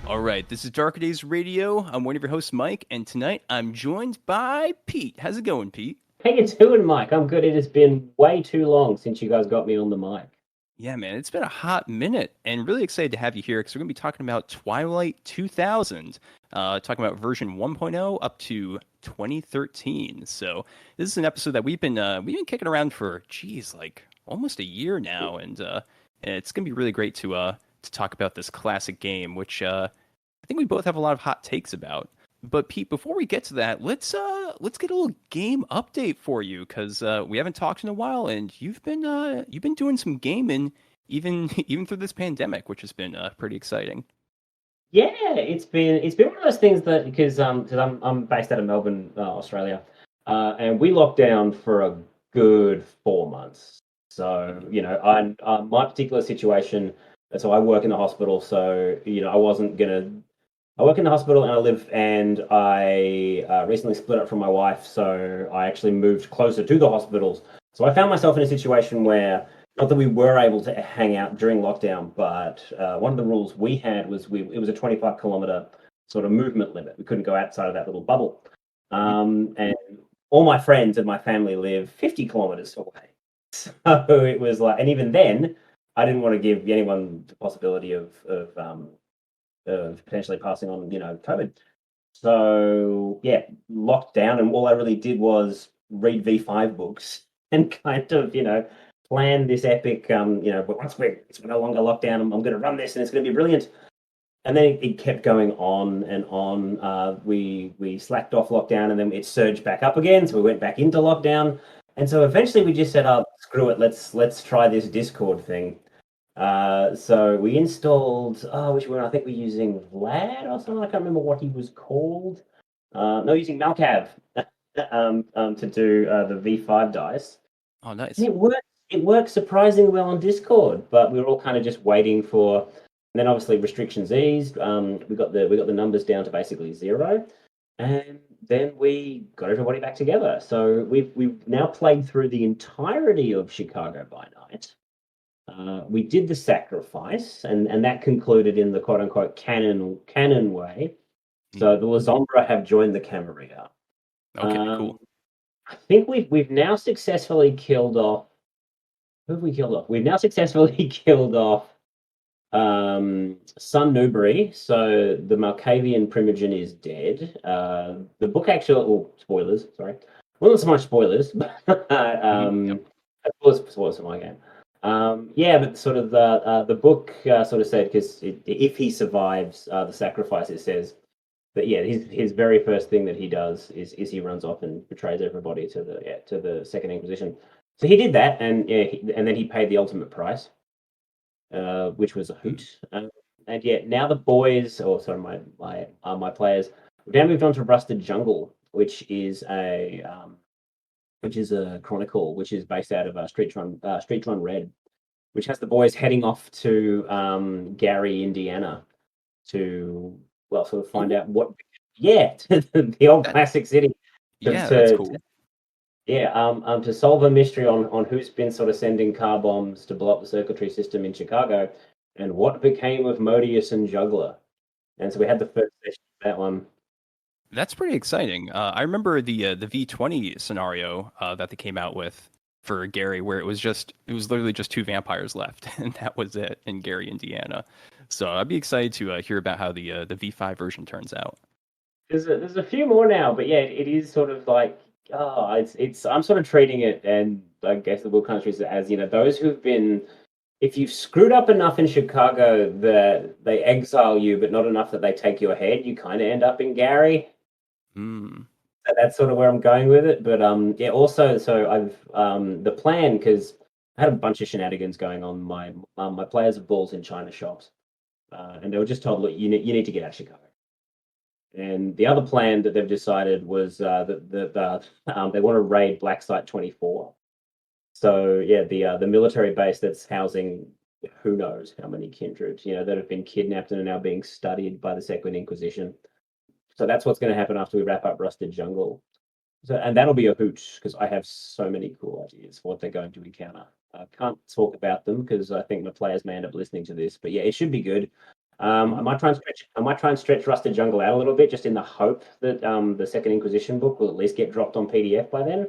All right, this is Darker Days Radio. I'm one of your hosts, Mike, and tonight I'm joined by Pete. How's it going, Pete? How you doing, Mike? I'm good. It has been way too long since you guys got me on the mic. Yeah, man, it's been a hot minute, and really excited to have you here because we're going to be talking about Twilight 2000, talking about version 1.0 up to 2013. So this is an episode that we've been kicking around for, geez, like almost a year now, and it's going to be really great to talk about this classic game, which I think we both have a lot of hot takes about. But Pete, before we get to that, let's get a little game update for you because we haven't talked in a while, and you've been doing some gaming even even through this pandemic, which has been pretty exciting. Yeah, it's been one of those things that because I'm based out of Melbourne, Australia, and we locked down for a good 4 months. So my particular situation. So I work in the hospital. So I wasn't gonna. I work in the hospital and I live, and I recently split up from my wife, so I actually moved closer to the hospitals. So I found myself in a situation where, not that we were able to hang out during lockdown, but one of the rules we had was it was a 25-kilometer sort of movement limit. We couldn't go outside of that little bubble. Mhm. And all my friends and my family live 50 kilometers away. So it was like, and even then, I didn't want to give anyone the possibility of potentially passing on, COVID. So yeah, locked down, and all I really did was read V5 books and kind of, plan this epic, but once it's no longer locked down, I'm going to run this, and it's going to be brilliant. And then it kept going on and on. We slacked off lockdown, and then it surged back up again. So we went back into lockdown, and so eventually we just said, "Oh, screw it, let's try this Discord thing." So we installed, which one? I think we're using Vlad or something. I can't remember what he was called. No, using Malcav to do the V5 dice. Oh, And nice. it works surprisingly well on Discord, but we were all kind of just waiting for. And then obviously restrictions eased. We got the numbers down to basically zero, and then we got everybody back together. So we've now played through the entirety of Chicago by Night. We did the sacrifice, and that concluded in the quote unquote canon way. Mhm. So the Lasombra have joined the Camarilla. Okay, Um, cool. I think we've now successfully killed off. Who have we killed off? We've now successfully killed off Sun Newbury. So the Malkavian Primogen is dead. The book actually, oh, spoilers, sorry. Well, not so much spoilers, but Yep. spoilers for my game. Yeah, but sort of the book sort of said, because if he survives the sacrifice, it says that yeah, his very first thing that he does is he runs off and betrays everybody to the Second Inquisition. So he did that, and yeah, and then he paid the ultimate price, which was a Mm. hoot. And yeah, now the boys, or sorry, my players, we've now moved on to Rusted Jungle, which is a chronicle, which is based out of Street Run Red, which has the boys heading off to Gary, Indiana, to well, sort of find Cool. out what, yeah, to the old That classic city, to, yeah, that's to, cool. yeah, to solve a mystery on who's been sort of sending car bombs to blow up the circuitry system in Chicago, and what became of Modius and Juggler. And so we had the first session of that one. That's pretty exciting. I remember the V20 scenario that they came out with for Gary, where it was literally just two vampires left, and that was it in Gary, Indiana. So I'd be excited to hear about how the V5 version turns out. There's a few more now, but yeah, it is sort of like, it's I'm sort of treating it, and I guess the Will countries as, those who've been, if you've screwed up enough in Chicago that they exile you, but not enough that they take your head, you kind of end up in Gary. Mm. So that's sort of where I'm going with it. But yeah, also, so I've the plan, because I had a bunch of shenanigans going on. My players have balls in China shops, and they were just told, look, you need to get out of Chicago. And the other plan that they've decided was that they want to raid Black Site 24. So yeah, the military base that's housing who knows how many kindred, that have been kidnapped and are now being studied by the Second Inquisition. So that's what's going to happen after we wrap up Rusted Jungle. So, and that'll be a hoot, because I have so many cool ideas for what they're going to encounter. I can't talk about them because I think my players may end up listening to this, but yeah, it should be good. I might try and stretch Rusted Jungle out a little bit, just in the hope that the Second Inquisition book will at least get dropped on PDF by then.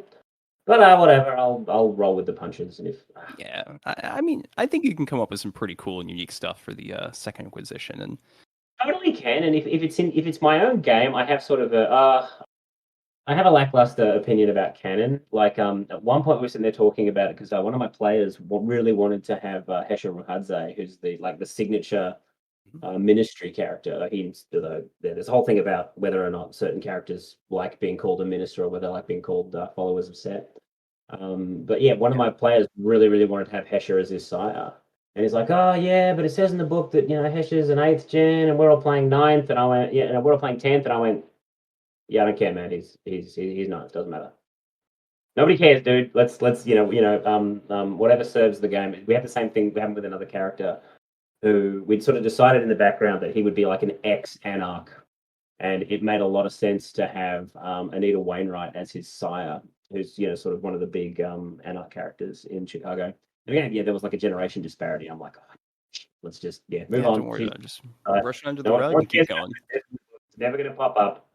But whatever, I'll roll with the punches. And if Yeah, I mean, I think you can come up with some pretty cool and unique stuff for the Second Inquisition, and totally can. And if it's my own game, I have sort of I have a lackluster opinion about canon. Like, at one point we were sitting there talking about it because one of my players really wanted to have Hesha Ruhadze, who's the signature ministry character. There's a whole thing about whether or not certain characters like being called a minister or whether they like being called followers of Set. But yeah, one of my players really wanted to have Hesha as his sire. And he's like, oh yeah, but it says in the book that Hesha's an 8th gen and we're all playing 9th. And I went, yeah, and we're all playing 10th. And I went, yeah, I don't care, man. He's 9th. Doesn't matter. Nobody cares, dude. Let's whatever serves the game. We have the same thing we have with another character who we'd sort of decided in the background that he would be like an ex-anarch, and it made a lot of sense to have Anita Wainwright as his sire, who's sort of one of the big anarch characters in Chicago. And again, yeah, there was like a generation disparity. I'm like, oh, let's just move on. Don't worry about it. Just brush under the rug and keep going. It's never going to pop up.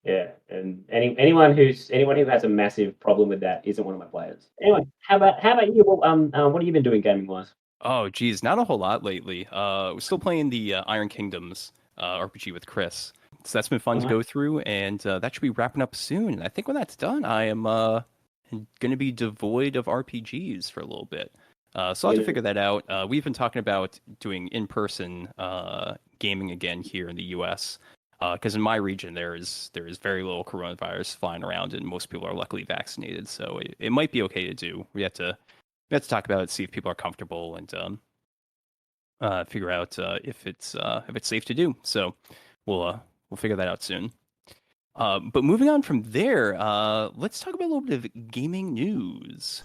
Yeah, and anyone who has a massive problem with that isn't one of my players. Anyway, how about you? Well, what have you been doing gaming wise? Oh, geez, not a whole lot lately. We're still playing the Iron Kingdoms RPG with Chris. So that's been fun to go through, and that should be wrapping up soon. And I think when that's done, I am going to be devoid of RPGs for a little bit. So I'll have to figure that out. We've been talking about doing in-person gaming again here in the U.S., because in my region there is very little coronavirus flying around, and most people are luckily vaccinated. So it might be okay to do. We have to talk about it, see if people are comfortable, and figure out if it's safe to do. So we'll figure that out soon. But moving on from there, let's talk about a little bit of gaming news.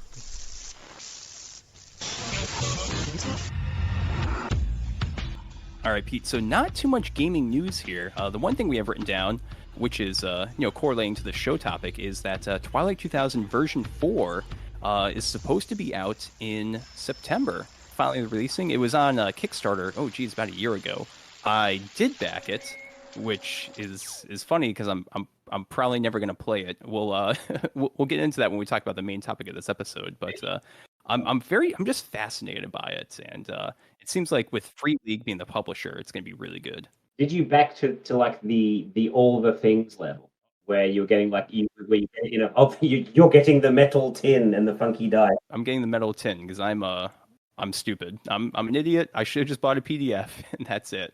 All right, Pete. So not too much gaming news here. The one thing we have written down, which is correlating to the show topic, is that Twilight 2000 version 4 is supposed to be out in September. Finally releasing. It was on Kickstarter. Oh, geez, about a year ago. I did back it, which is funny because I'm probably never going to play it. We'll we'll get into that when we talk about the main topic of this episode. But I'm just fascinated by it, and it seems like with Free League being the publisher, it's going to be really good. Did you back to like the all the things level where you're getting like you're getting the metal tin and the funky die? I'm getting the metal tin because I'm stupid. I'm an idiot. I should have just bought a PDF and that's it.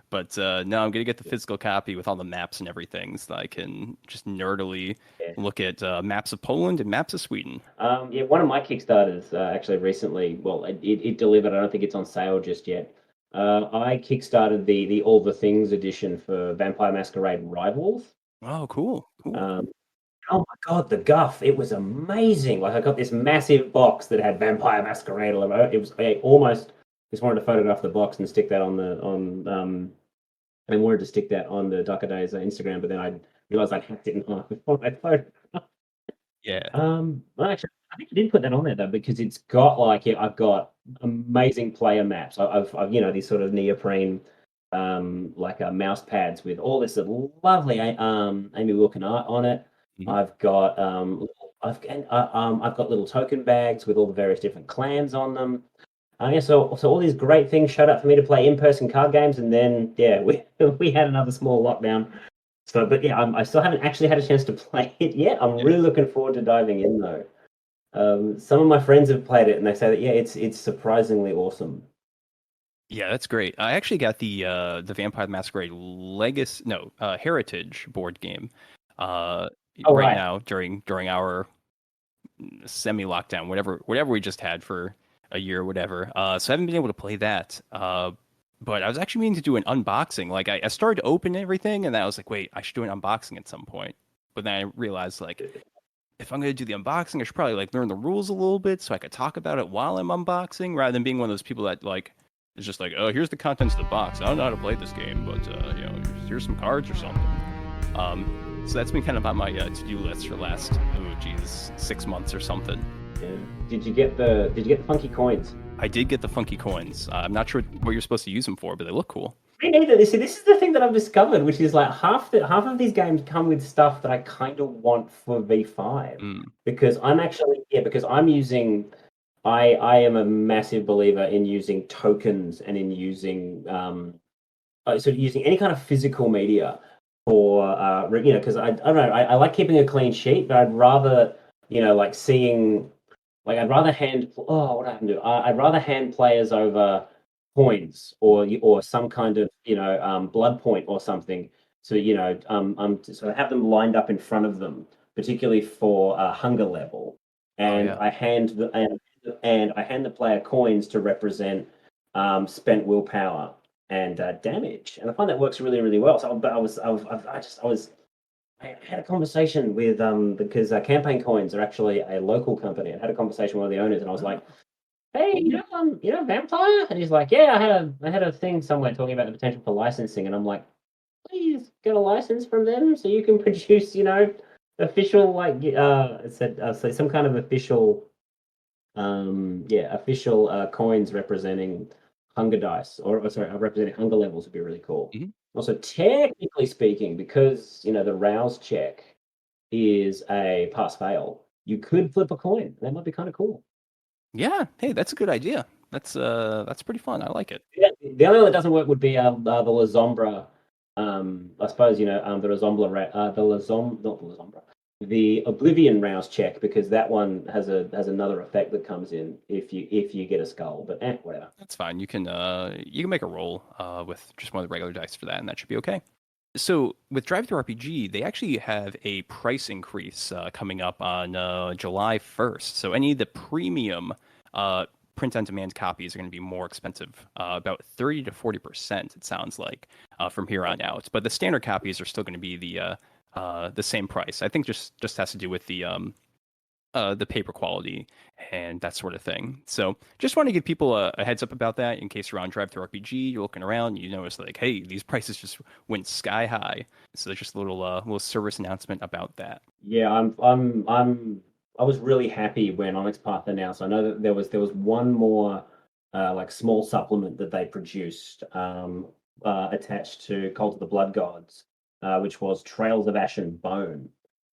But no, I'm gonna get the physical copy with all the maps and everything, so I can just nerdily look at maps of Poland and maps of Sweden. One of my Kickstarters actually recently. Well, it delivered. I don't think it's on sale just yet. I kickstarted the All the Things edition for Vampire Masquerade Rivals. Oh, cool. Oh my god, the guff! It was amazing. Like I got this massive box that had Vampire Masquerade all over it. It was almost just wanted to photograph the box and stick that I wanted to stick that on the Darker Days Instagram, but then I realized I'd hacked it in half before I photographed. Yeah. Well, actually, I think I did put that on there though because it's got I've got amazing player maps. I've these sort of neoprene mouse pads with all this lovely Amy Wilkin art on it. Mm-hmm. I've got little token bags with all the various different clans on them. So all these great things showed up for me to play in-person card games, and then we had another small lockdown. So, but yeah, I still haven't actually had a chance to play it yet. I'm really looking forward to diving in though. Some of my friends have played it, and they say that it's surprisingly awesome. Yeah, that's great. I actually got the Vampire Masquerade Heritage board game right now during our semi-lockdown, whatever we just had for a year or whatever. So I haven't been able to play that. But I was actually meaning to do an unboxing. Like I started to open everything, and then I was like, wait, I should do an unboxing at some point. But then I realized if I'm going to do the unboxing, I should probably learn the rules a little bit so I could talk about it while I'm unboxing, rather than being one of those people that is just like, oh, here's the contents of the box. I don't know how to play this game, but here's some cards or something. So that's been kind of on my to-do list for the last 6 months or something. Yeah. Did you get the funky coins? I did get the funky coins. I'm not sure what you're supposed to use them for, but they look cool. Me neither. This is the thing that I've discovered, which is like half of these games come with stuff that I kind of want for V5 Mm. because I'm using. I am a massive believer in using tokens and in using using any kind of physical media for because I don't know, I like keeping a clean sheet, but I'd rather like seeing like I'd rather hand what happened to I'd rather hand players over points or some kind of blood point or something to to sort of have them lined up in front of them, particularly for hunger level, Oh and yeah. I hand the player coins to represent spent willpower and damage, and I find that works really, really well. So, but I had a conversation with because campaign coins are actually a local company. I had a conversation with one of the owners, and I was like, "Hey, vampire?" And he's like, "Yeah, I had a thing somewhere talking about the potential for licensing," and I'm like, "Please get a license from them so you can produce, official it said so some kind of official official coins representing hunger dice, or sorry, representing hunger levels would be really cool. Mhm. Also, technically speaking, because the rouse check is a pass fail, you could flip a coin. That might be kind of cool. Yeah. Hey, that's a good idea. That's pretty fun. I like it. Yeah, the only one that doesn't work would be the La Zombra. I suppose the La Zombra, not the La Zombra, the Oblivion rouse check, because that one has another effect that comes in if you get a skull. But whatever. That's fine. You can make a roll with just one of the regular dice for that, and that should be okay. So with Drive Through RPG, they actually have a price increase coming up on July 1st. So any of the premium print on demand copies are going to be more expensive, about 30 to 40%, it sounds like, from here on out. But the standard copies are still going to be the same price. I think just has to do with the paper quality and that sort of thing. So just want to give people a heads up about that in case you're on Drive Through RPG, you're looking around, you notice like, hey, these prices just went sky high. So there's just a little service announcement about that. Yeah, I was really happy when Onyx Path announced. I know that there was one more like small supplement that they produced attached to Cult of the Blood Gods, which was Trails of Ash and Bone.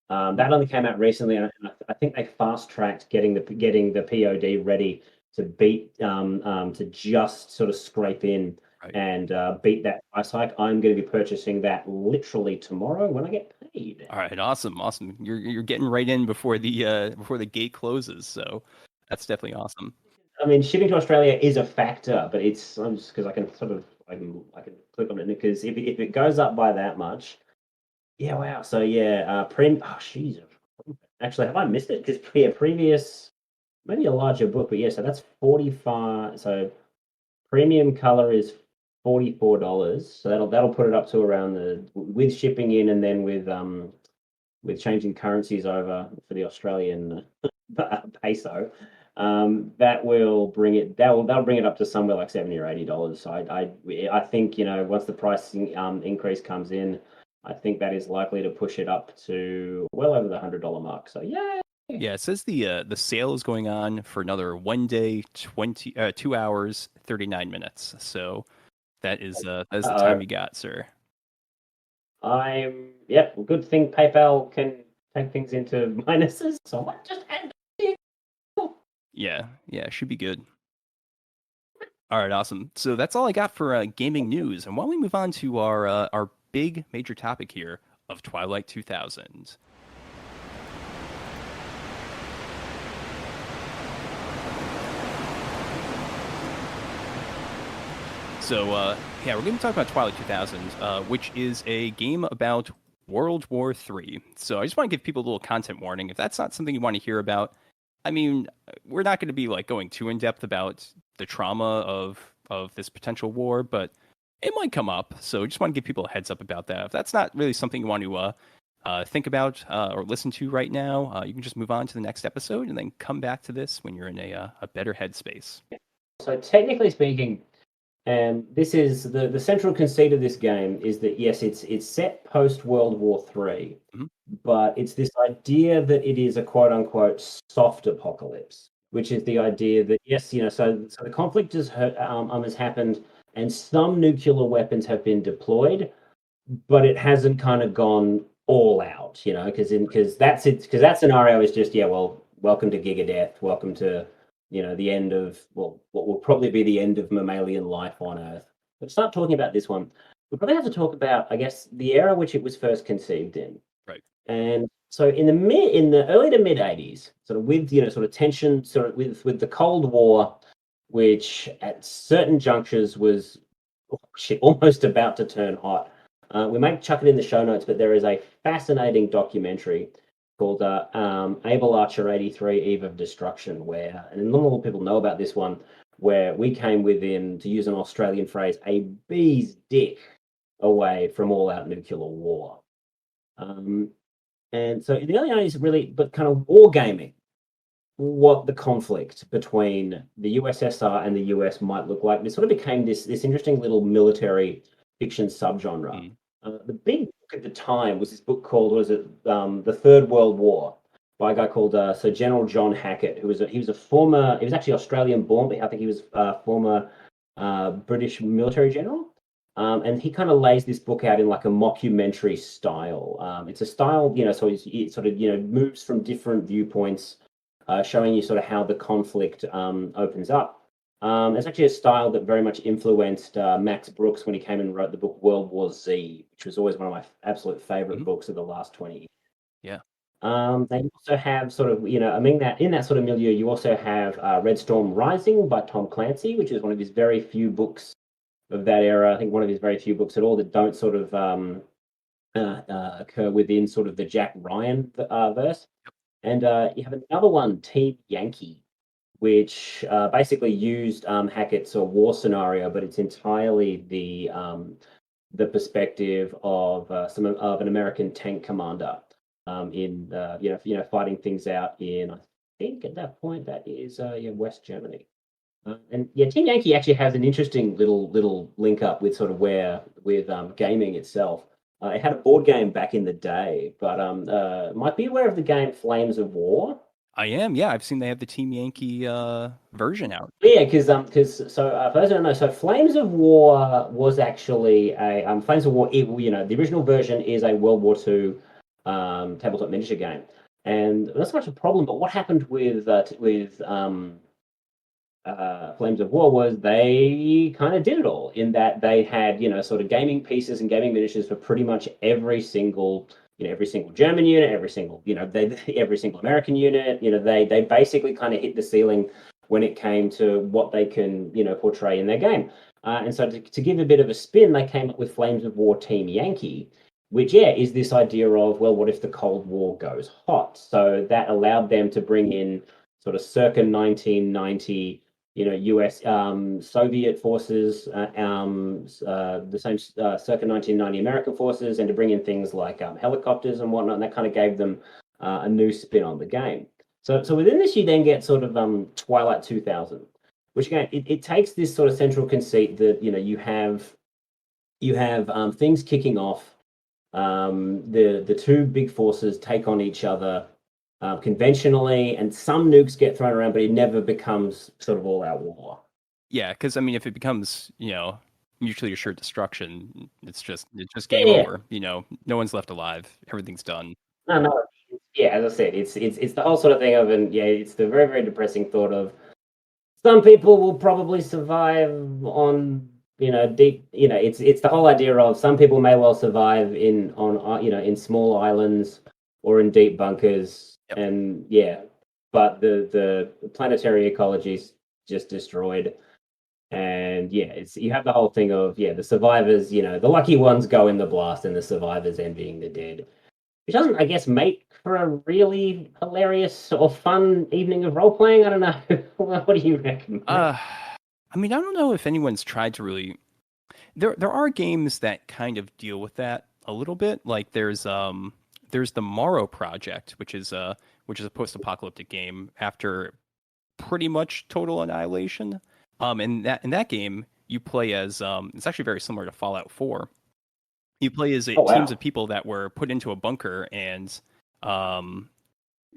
That only came out recently, and I think they fast tracked getting the POD ready to beat to just sort of scrape in Right. and beat that price hike. I'm going to be purchasing that literally tomorrow when I get paid. All right, awesome. You're getting right in before the gate closes, so that's definitely awesome. I mean, shipping to Australia is a factor, but I'm just because I can sort of I can click on it because if it goes up by that much, yeah, wow. So yeah, oh, jeez. Actually, have I missed it? Because previous, maybe a larger book, but yeah, so that's 45. So premium color is $44. So that'll put it up to around the with shipping in and then with changing currencies over for the Australian peso. That will bring it that'll bring it up to somewhere like $70 or $80. So I think once the pricing increase comes in, I think that is likely to push it up to well over the $100 mark. So yeah. Yeah, it says the sale is going on for another 1 day, 2 hours, 39 minutes. So that is the time Uh-oh. you got, sir. Good thing PayPal can take things into minuses. So I might just add Yeah, should be good. All right, awesome. So that's all I got for gaming news. And why don't we move on to our big major topic here of Twilight 2000. So yeah, we're going to talk about Twilight 2000, which is a game about World War III. So I just want to give people a little content warning. If that's not something you want to hear about, I mean, we're not going to be like going too in depth about the trauma of this potential war, but it might come up. So just want to give people a heads up about that. If that's not really something you want to think about or listen to right now, you can just move on to the next episode and then come back to this when you're in a better headspace. So technically speaking, this is the central conceit of this game is that yes, it's set post World War III, Mhm. but it's this idea that it is a quote unquote soft apocalypse, which is the idea that yes, so the conflict has happened, and some nuclear weapons have been deployed, but it hasn't kind of gone all out, because that scenario is just, yeah, well, welcome to Gigadeath, welcome to, the end of, well, what will probably be the end of mammalian life on Earth. But to start talking about this one, we probably have to talk about, I guess, the era which it was first conceived in. Right. And so in the early to mid 80s, sort of with, sort of tension, sort of with the Cold War, which at certain junctures was, oh, shit, almost about to turn hot. We might chuck it in the show notes, but there is a fascinating documentary called Able Archer 83 Eve of Destruction, where, and not a lot of people know about this one, where we came within, to use an Australian phrase, a bee's dick away from all out nuclear war. And so in the early 90s, really, but kind of wargaming, what the conflict between the USSR and the US might look like. It sort of became this interesting little military fiction subgenre. The big book at the time was this book called, what was it, The Third World War, by a guy called Sir General John Hackett, he was a former, he was actually Australian born, but I think he was a former British military general. And he kind of lays this book out in like a mockumentary style. It's a style, so it sort of, moves from different viewpoints, showing you sort of how the conflict opens up. It's actually a style that very much influenced Max Brooks when he came and wrote the book World War Z, which was always one of my absolute favorite books of the last 20 years. Yeah. They also have sort of, I mean, that in that sort of milieu, you also have Red Storm Rising by Tom Clancy, which is one of his very few books of that era. I think one of his very few books at all that don't sort of occur within sort of the Jack Ryan verse. And you have another one, Team Yankee, which basically used Hackett's war scenario, but it's entirely the perspective of an American tank commander in fighting things out in, I think at that point that is West Germany. And yeah, Team Yankee actually has an interesting little link up with sort of with gaming itself. It had a board game back in the day, but might be aware of the game Flames of War. I am. Yeah, I've seen they have the Team Yankee version out. Yeah, because for those who don't know, so Flames of War was actually a Flames of War. The original version is a World War II tabletop miniature game, and that's not much a problem. But what happened with Flames of War was they kind of did it all in that they had, sort of gaming pieces and gaming miniatures for pretty much every single German unit, every single, every single American unit. They basically kind of hit the ceiling when it came to what they can, portray in their game. And so to give a bit of a spin, they came up with Flames of War Team Yankee, which, is this idea of, well, what if the Cold War goes hot? So that allowed them to bring in sort of circa 1990, US Soviet forces, the same circa 1990 American forces, and to bring in things like helicopters and whatnot, and that kind of gave them a new spin on the game. So within this, you then get sort of Twilight 2000, which again, it takes this sort of central conceit that you have things kicking off. The two big forces take on each other conventionally, and some nukes get thrown around, but it never becomes sort of all-out war. Yeah, because I mean, if it becomes mutually assured destruction, it's just game over. No one's left alive. Everything's done. No. Yeah, as I said, it's the whole sort of thing of, and it's the very, very depressing thought of some people will probably survive on deep. It's the whole idea of some people may well survive in small islands or in deep bunkers. Yep. And but the planetary ecology is just destroyed, and you have the whole thing of the survivors, the lucky ones go in the blast, and the survivors envying the dead, which doesn't, I guess, make for a really hilarious or fun evening of role playing. I don't know. What do you reckon? I mean, I don't know if anyone's tried to really. There are games that kind of deal with that a little bit. Like there's the Morrow Project, which is a post-apocalyptic game after pretty much total annihilation. In that game, you play as it's actually very similar to Fallout 4. You play as teams of people that were put into a bunker and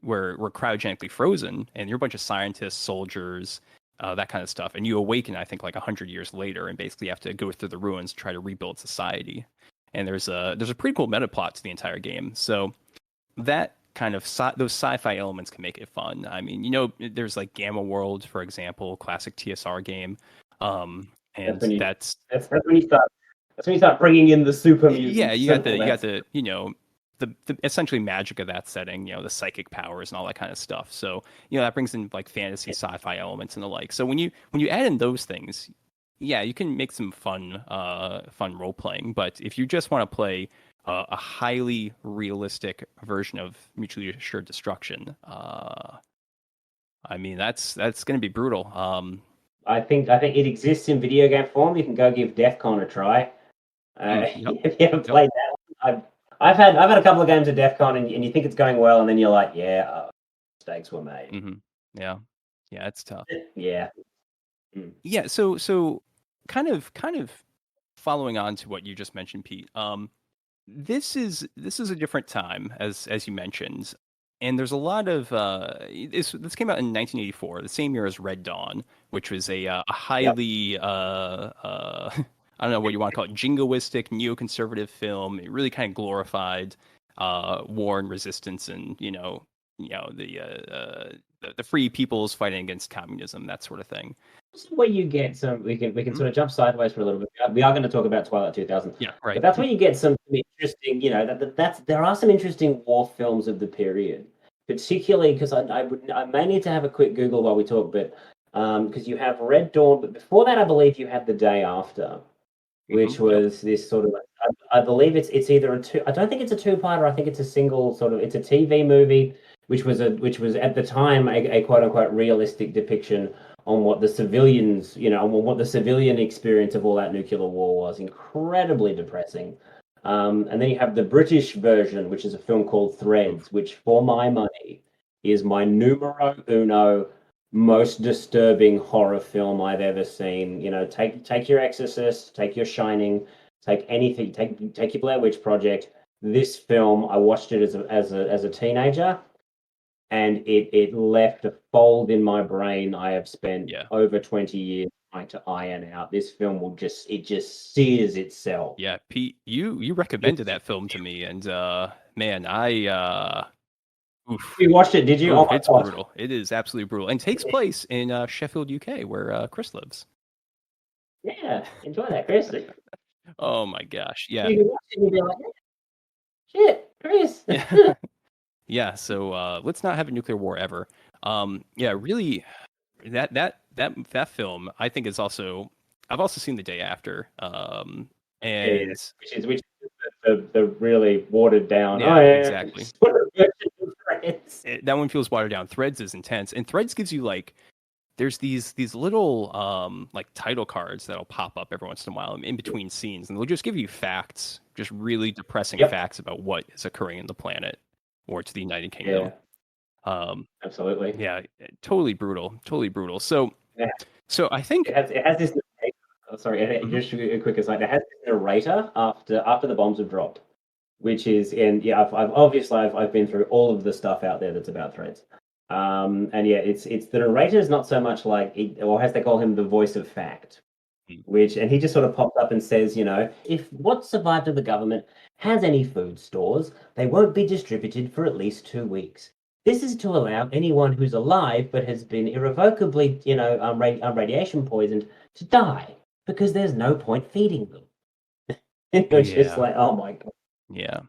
were cryogenically frozen, and you're a bunch of scientists, soldiers, that kind of stuff. And you awaken, I think, like 100 years later, and basically have to go through the ruins to try to rebuild society. And there's a pretty cool meta plot to the entire game. So that kind of those sci-fi elements can make it fun. I mean, there's like Gamma World, for example, classic TSR game, That's and when you that's that's when you start bringing in the super yeah, mutants. you got the the essentially magic of that setting, the psychic powers and all that kind of stuff. So that brings in like fantasy, sci-fi elements and the like. So when you add in those things, yeah, you can make some fun role playing. But if you just want to play a highly realistic version of mutually assured destruction, I mean that's going to be brutal. I think it exists in video game form. You can go give DEF CON a try. Yep, If you haven't played that one, I've had a couple of games of DEF CON, and you think it's going well, and then you're like, yeah, mistakes were made. yeah, yeah, it's tough. Yeah. Yeah, so kind of following on to what you just mentioned, Pete. This is a different time, as you mentioned, and there's a lot of this came out in 1984, the same year as Red Dawn, which was a Yep. highly I don't know what you want to call it, jingoistic neoconservative film. It really kind of glorified war and resistance, and the free peoples fighting against communism, that sort of thing. Where you get some, we can Mhm. sort of jump sideways for a little bit. We are going to talk about Twilight 2000, Yeah, but right. that's where you get some interesting. There are some interesting war films of the period, particularly because I may need to have a quick Google while we talk, but because you have Red Dawn, but before that, I believe you had The Day After, which Yep. was this sort of, I believe it's either a two. I don't think it's a two-parter. I think it's a single sort of. It's a TV movie, which was at the time a quote unquote realistic depiction on what the civilians, on what the civilian experience of all that nuclear war was. Incredibly depressing. And then you have the British version, which is a film called Oof. Threads, which, for my money, is my numero uno most disturbing horror film I've ever seen. Take your Exorcist, take your Shining, take anything, take your Blair Witch Project. This film, I watched it as a teenager, and it left a fold in my brain I have spent Yeah. over 20 years trying to iron out. This film just sears itself. Yeah, Pete, you recommended that film to me, and man, oof, You watched it, did you? Oh oof, my it's god. brutal. It is absolutely brutal, and takes place in Sheffield, UK, where Chris lives. Yeah, enjoy that, Chris. Oh my gosh, yeah, You can watch it and you'll be like, shit, Chris. yeah, yeah. So let's not have a nuclear war ever. Yeah, really, that film, I think is also. I've also seen The Day After, Yeah, and which is the really watered down. Oh yeah, yeah, exactly. sort of version of Friends. That one feels watered down. Threads is intense, and Threads gives you like there's these little like title cards that'll pop up every once in a while in between scenes, and they'll just give you facts, just really depressing Yep. facts about what is occurring in the planet or to the United Yeah, Kingdom. Um, absolutely. yeah, totally brutal, totally brutal. So Yeah. so I think It has this narrator. Oh, sorry, mhm, just a quick aside. It has this narrator after the bombs have dropped, which is, and yeah, I've been through all of the stuff out there that's about Threads. And yeah, it's the narrator is not so much like, or as they call him, the voice of fact, mm, and he just sort of pops up and says, if what survived of the government has any food stores, they won't be distributed for at least 2 weeks. This is to allow anyone who's alive but has been irrevocably, radiation poisoned to die because there's no point feeding them. And you're just yeah, like, oh my god. yeah,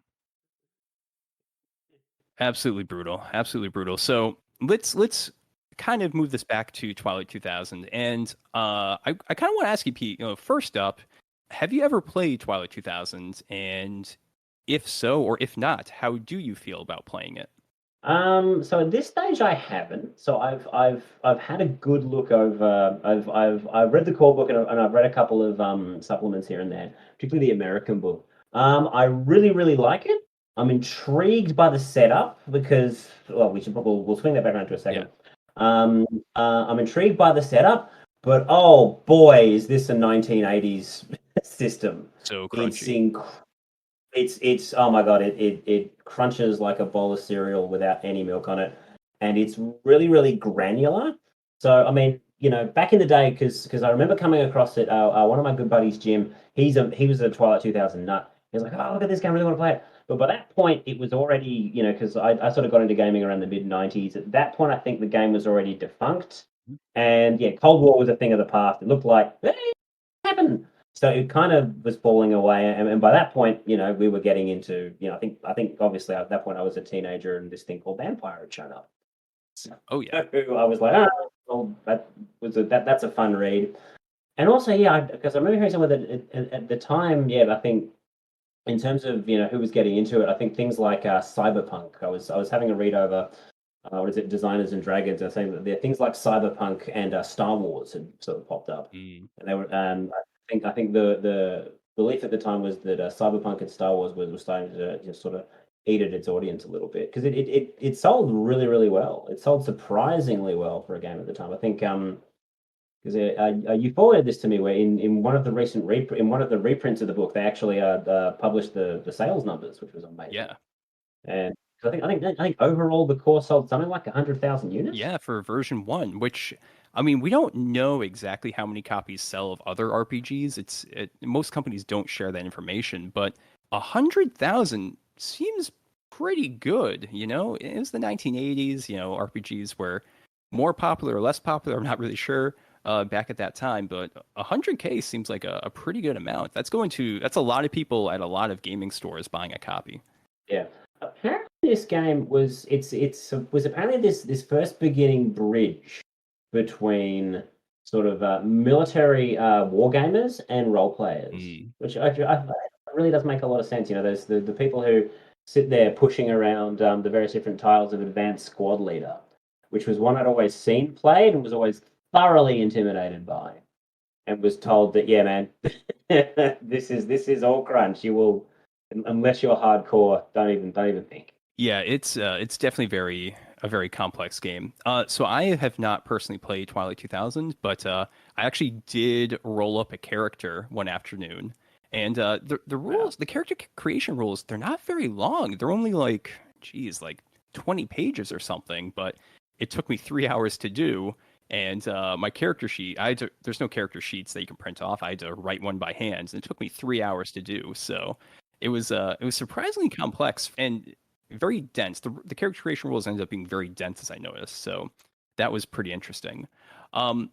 absolutely brutal, absolutely brutal. So let's kind of move this back to Twilight 2000, and I kind of want to ask you, Pete. First up, have you ever played Twilight 2000? And if so, or if not, how do you feel about playing it? So at this stage, I haven't. So I've had a good look over. I've read the core book, and I've read a couple of supplements here and there, particularly the American book. I really really like it. I'm intrigued by the setup because, well, we'll swing that back around to a Yeah, second. Um, I'm intrigued by the setup, but oh boy, is this a 1980s system? so It's crunchy. it's oh my god, it crunches like a bowl of cereal without any milk on it, and it's really really granular. So I mean, back in the day, because I remember coming across it. One of my good buddies, Jim, he was a Twilight 2000 nut. He was like, "Oh, look at this game, I really want to play it." But by that point, it was already, because I sort of got into gaming around the mid '90s. At that point, I think the game was already defunct, and yeah, Cold War was a thing of the past. It looked like, hey, what happened? So it kind of was falling away, and by that point, we were getting into, I think obviously at that point I was a teenager, and this thing called Vampire had shown up. So Oh yeah. I was like, well, that's a fun read. And also, yeah, because I remember hearing someone that at the time, yeah, I think in terms of who was getting into it, I think things like cyberpunk. I was having a read over what is it, Designers and Dragons, and saying that there things like cyberpunk and Star Wars had sort of popped up, Mm. and they were. I think the belief at the time was that cyberpunk and Star Wars was starting to just sort of eat at its audience a little bit, because it sold really, really well. It sold surprisingly well for a game at the time. I think because you forwarded this to me, where in one of the recent in one of the reprints of the book, they actually published the sales numbers, which was amazing. Yeah. And I think overall the core sold something like 100,000 units. Yeah, for version 1, which, I mean, we don't know exactly how many copies sell of other RPGs. Most companies don't share that information, but 100,000 seems pretty good. It was the 1980s. RPGs were more popular or less popular. I'm not really sure back at that time, but 100K seems like a pretty good amount. That's a lot of people at a lot of gaming stores buying a copy. Yeah. Apparently, this game was apparently this first beginning bridge between sort of military wargamers and role players, Mm. which I really does make a lot of sense. There's the people who sit there pushing around the various different tiles of advanced squad leader, which was one I'd always seen played and was always thoroughly intimidated by, and was told that, yeah, man, this is all crunch. You will, unless you're hardcore, don't even think. Yeah, it's definitely a very complex game. So I have not personally played Twilight 2000, but I actually did roll up a character one afternoon, and the rules, the character creation rules, they're not very long. They're only like, geez, like 20 pages or something. But it took me 3 hours to do, and my character sheet, there's no character sheets that you can print off. I had to write one by hand, and it took me 3 hours to do. So it was surprisingly complex and very dense. The character creation rules ended up being very dense, as I noticed. So that was pretty interesting. But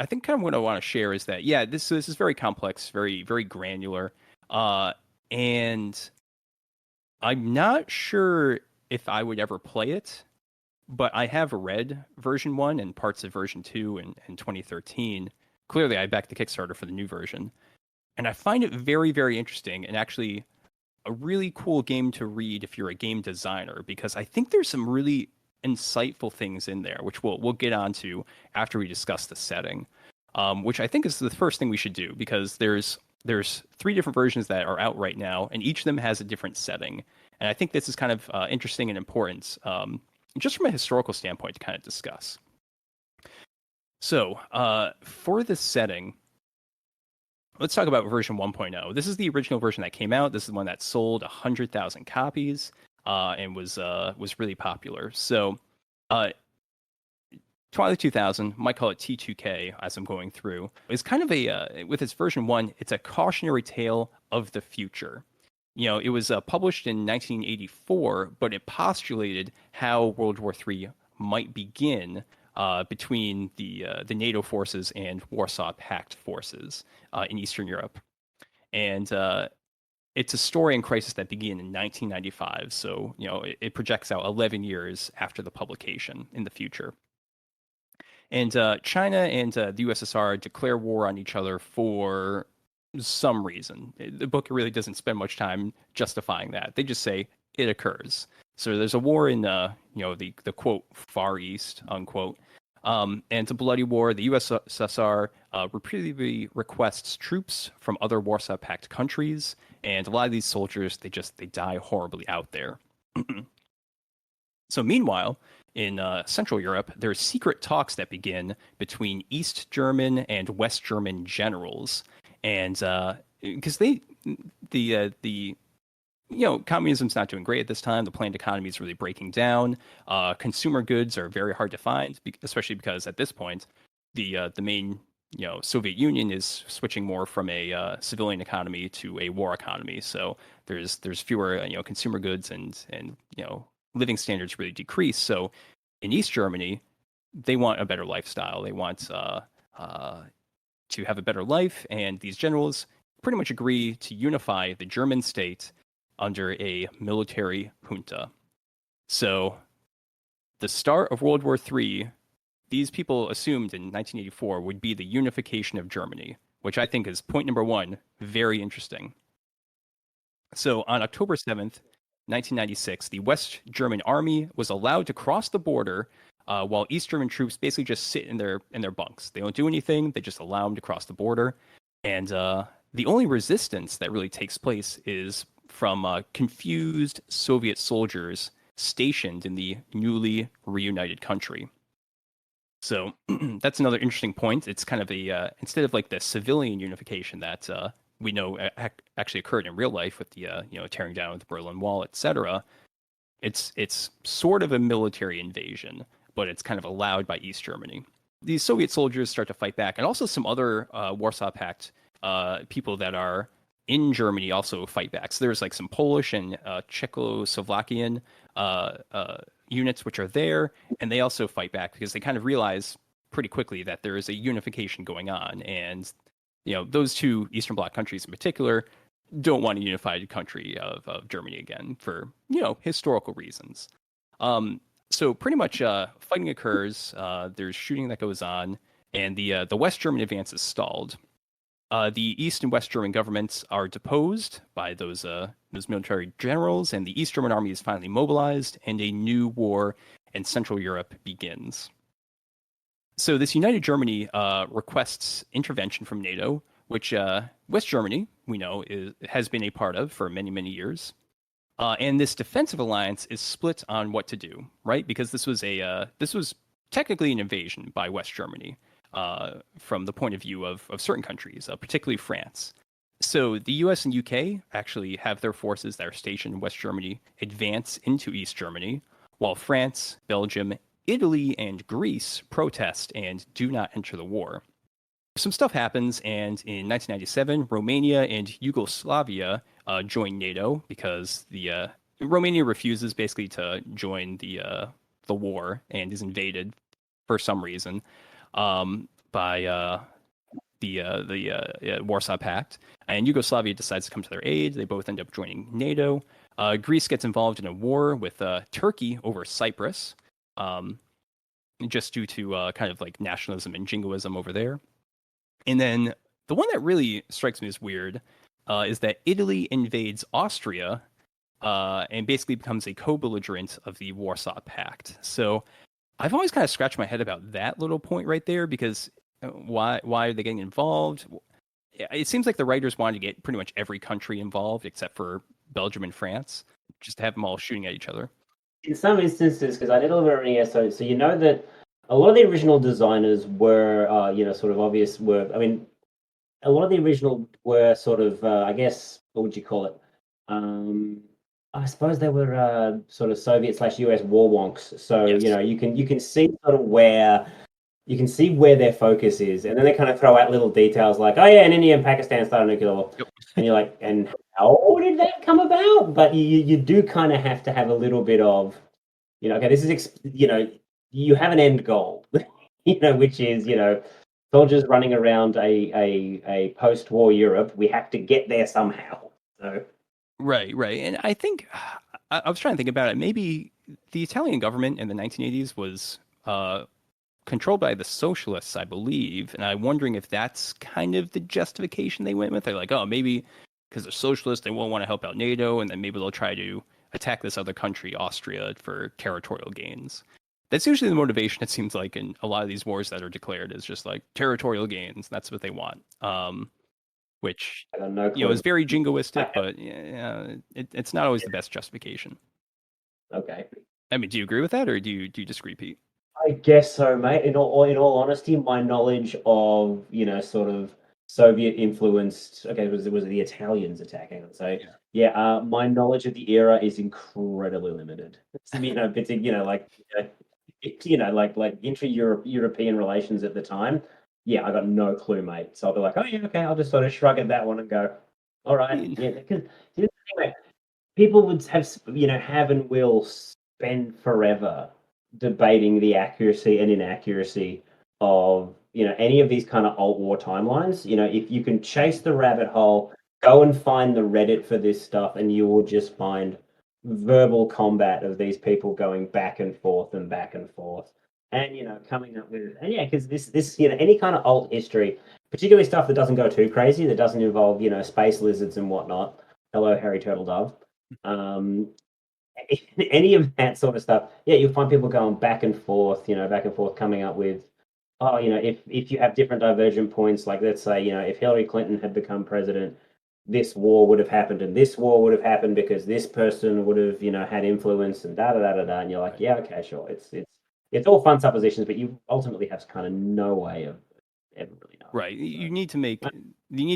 I think kind of what I want to share is that, yeah, this is very complex, very, very granular, and I'm not sure if I would ever play it, but I have read version 1 and parts of version 2 in 2013. Clearly, I backed the Kickstarter for the new version, and I find it very, very interesting, and actually a really cool game to read if you're a game designer, because I think there's some really insightful things in there, which we'll get onto after we discuss the setting, which I think is the first thing we should do, because there's 3 different versions that are out right now, and each of them has a different setting, and I think this is kind of interesting and important, just from a historical standpoint, to kind of discuss. So for the setting, let's talk about version 1.0. This is the original version that came out. This is the one that sold 100,000 copies and was really popular. So, Twilight 2000, might call it T2K as I'm going through, is kind of with its version 1, it's a cautionary tale of the future. It was published in 1984, but it postulated how World War III might begin between the NATO forces and Warsaw Pact forces in Eastern Europe. And it's a story in crisis that began in 1995. So, it projects out 11 years after the publication in the future. And China and the USSR declare war on each other for some reason. The book really doesn't spend much time justifying that. They just say it occurs. So there's a war in the quote Far East, unquote. And it's a bloody war. The USSR repeatedly requests troops from other Warsaw Pact countries, and a lot of these soldiers they die horribly out there. So meanwhile, in Central Europe, there are secret talks that begin between East German and West German generals, and because the communism's not doing great at this time. The planned economy is really breaking down. Consumer goods are very hard to find, especially because at this point, the main Soviet Union is switching more from a civilian economy to a war economy. So there's fewer consumer goods, and living standards really decrease. So in East Germany, they want a better lifestyle. They want to have a better life, and these generals pretty much agree to unify the German state under a military junta. So the start of World War III, these people assumed in 1984 would be the unification of Germany, which I think is point number one, very interesting. So on October 7th, 1996, the West German army was allowed to cross the border while East German troops basically just sit in their bunks. They don't do anything. They just allow them to cross the border. And the only resistance that really takes place is from confused Soviet soldiers stationed in the newly reunited country. So that's another interesting point. It's kind of a instead of like the civilian unification that we know actually occurred in real life with the tearing down of the Berlin Wall, etc. It's sort of a military invasion, but it's kind of allowed by East Germany. These Soviet soldiers start to fight back, and also some other Warsaw Pact people that are in Germany also fight back. So there's like some Polish and Czechoslovakian units which are there, and they also fight back because they kind of realize pretty quickly that there is a unification going on, and those two Eastern Bloc countries in particular don't want a unified country of Germany again for historical reasons. So pretty much fighting occurs. There's shooting that goes on, and the West German advance is stalled. The East and West German governments are deposed by those military generals, and the East German army is finally mobilized, and a new war in Central Europe begins. So this united Germany requests intervention from NATO, which West Germany, we know, has been a part of for many, many years. And this defensive alliance is split on what to do, right? Because this was technically an invasion by West Germany from the point of view of certain countries, particularly France. So the US and UK actually have their forces that are stationed in West Germany advance into East Germany, while France, Belgium, Italy, and Greece protest and do not enter the war. Some stuff happens, and in 1997, Romania and Yugoslavia join NATO because the Romania refuses basically to join the war and is invaded for some reason by the Warsaw Pact, and Yugoslavia decides to come to their aid. They both end up joining NATO. Greece gets involved in a war with Turkey over Cyprus, just due to kind of like nationalism and jingoism over there. And then the one that really strikes me as weird is that Italy invades Austria and basically becomes a co-belligerent of the Warsaw Pact. So I've always kind of scratched my head about that little point right there, because why are they getting involved? It seems like the writers wanted to get pretty much every country involved except for Belgium and France, just to have them all shooting at each other. In some instances, because I did a little bit of reading, so you know that a lot of the original designers were, sort of obvious. A lot of the original were sort of, I guess, what would you call it? I suppose they were sort of Soviet/US war wonks. So Yes. you can see sort of where you can see where their focus is, and then they kind of throw out little details like, oh yeah, and India and Pakistan started a nuclear war, Yep. and you're like, and how did that come about? But you do kind of have to have a little bit of, okay, this is you have an end goal, which is soldiers running around a post-war Europe. We have to get there somehow. So. Right. And I think I was trying to think about it. Maybe the Italian government in the 1980s was controlled by the socialists, I believe, and I'm wondering if that's kind of the justification they went with. They're like, oh, maybe because they're socialists, they won't want to help out NATO, and then maybe they'll try to attack this other country, Austria, for territorial gains. That's usually the motivation, it seems like, in a lot of these wars that are declared, is just like territorial gains. That's what they want. Which is very jingoistic, but it's not always the best justification. Okay. I mean, do you agree with that, or do you disagree, Pete? I guess so, mate. In all honesty, my knowledge of sort of Soviet influenced. Okay, was it the Italians attacking? So Yeah. yeah, my knowledge of the era is incredibly limited. Particularly, like intra-European relations at the time. Yeah, I got no clue, mate. So I'll be like, oh yeah, okay, I'll just sort of shrug at that one and go, all I right, mean, yeah, because here's the thing, mate, people would have and will spend forever debating the accuracy and inaccuracy of any of these kind of alt war timelines. If you can chase the rabbit hole, go and find the Reddit for this stuff, and you will just find verbal combat of these people going back and forth and back and forth, and coming up with. And yeah, because this any kind of alt history, particularly stuff that doesn't go too crazy, that doesn't involve space lizards and whatnot. Hello, Harry Turtle Dove. Um, any of that sort of stuff, yeah, you'll find people going back and forth, coming up with, oh, if you have different divergent points, like let's say, if Hillary Clinton had become president, this war would have happened, and this war would have happened because this person would have, had influence, and da da da da da, and you're like, right. yeah, okay, sure, it's all fun suppositions, but you ultimately have kind of no way of ever really knowing. Right. So, You need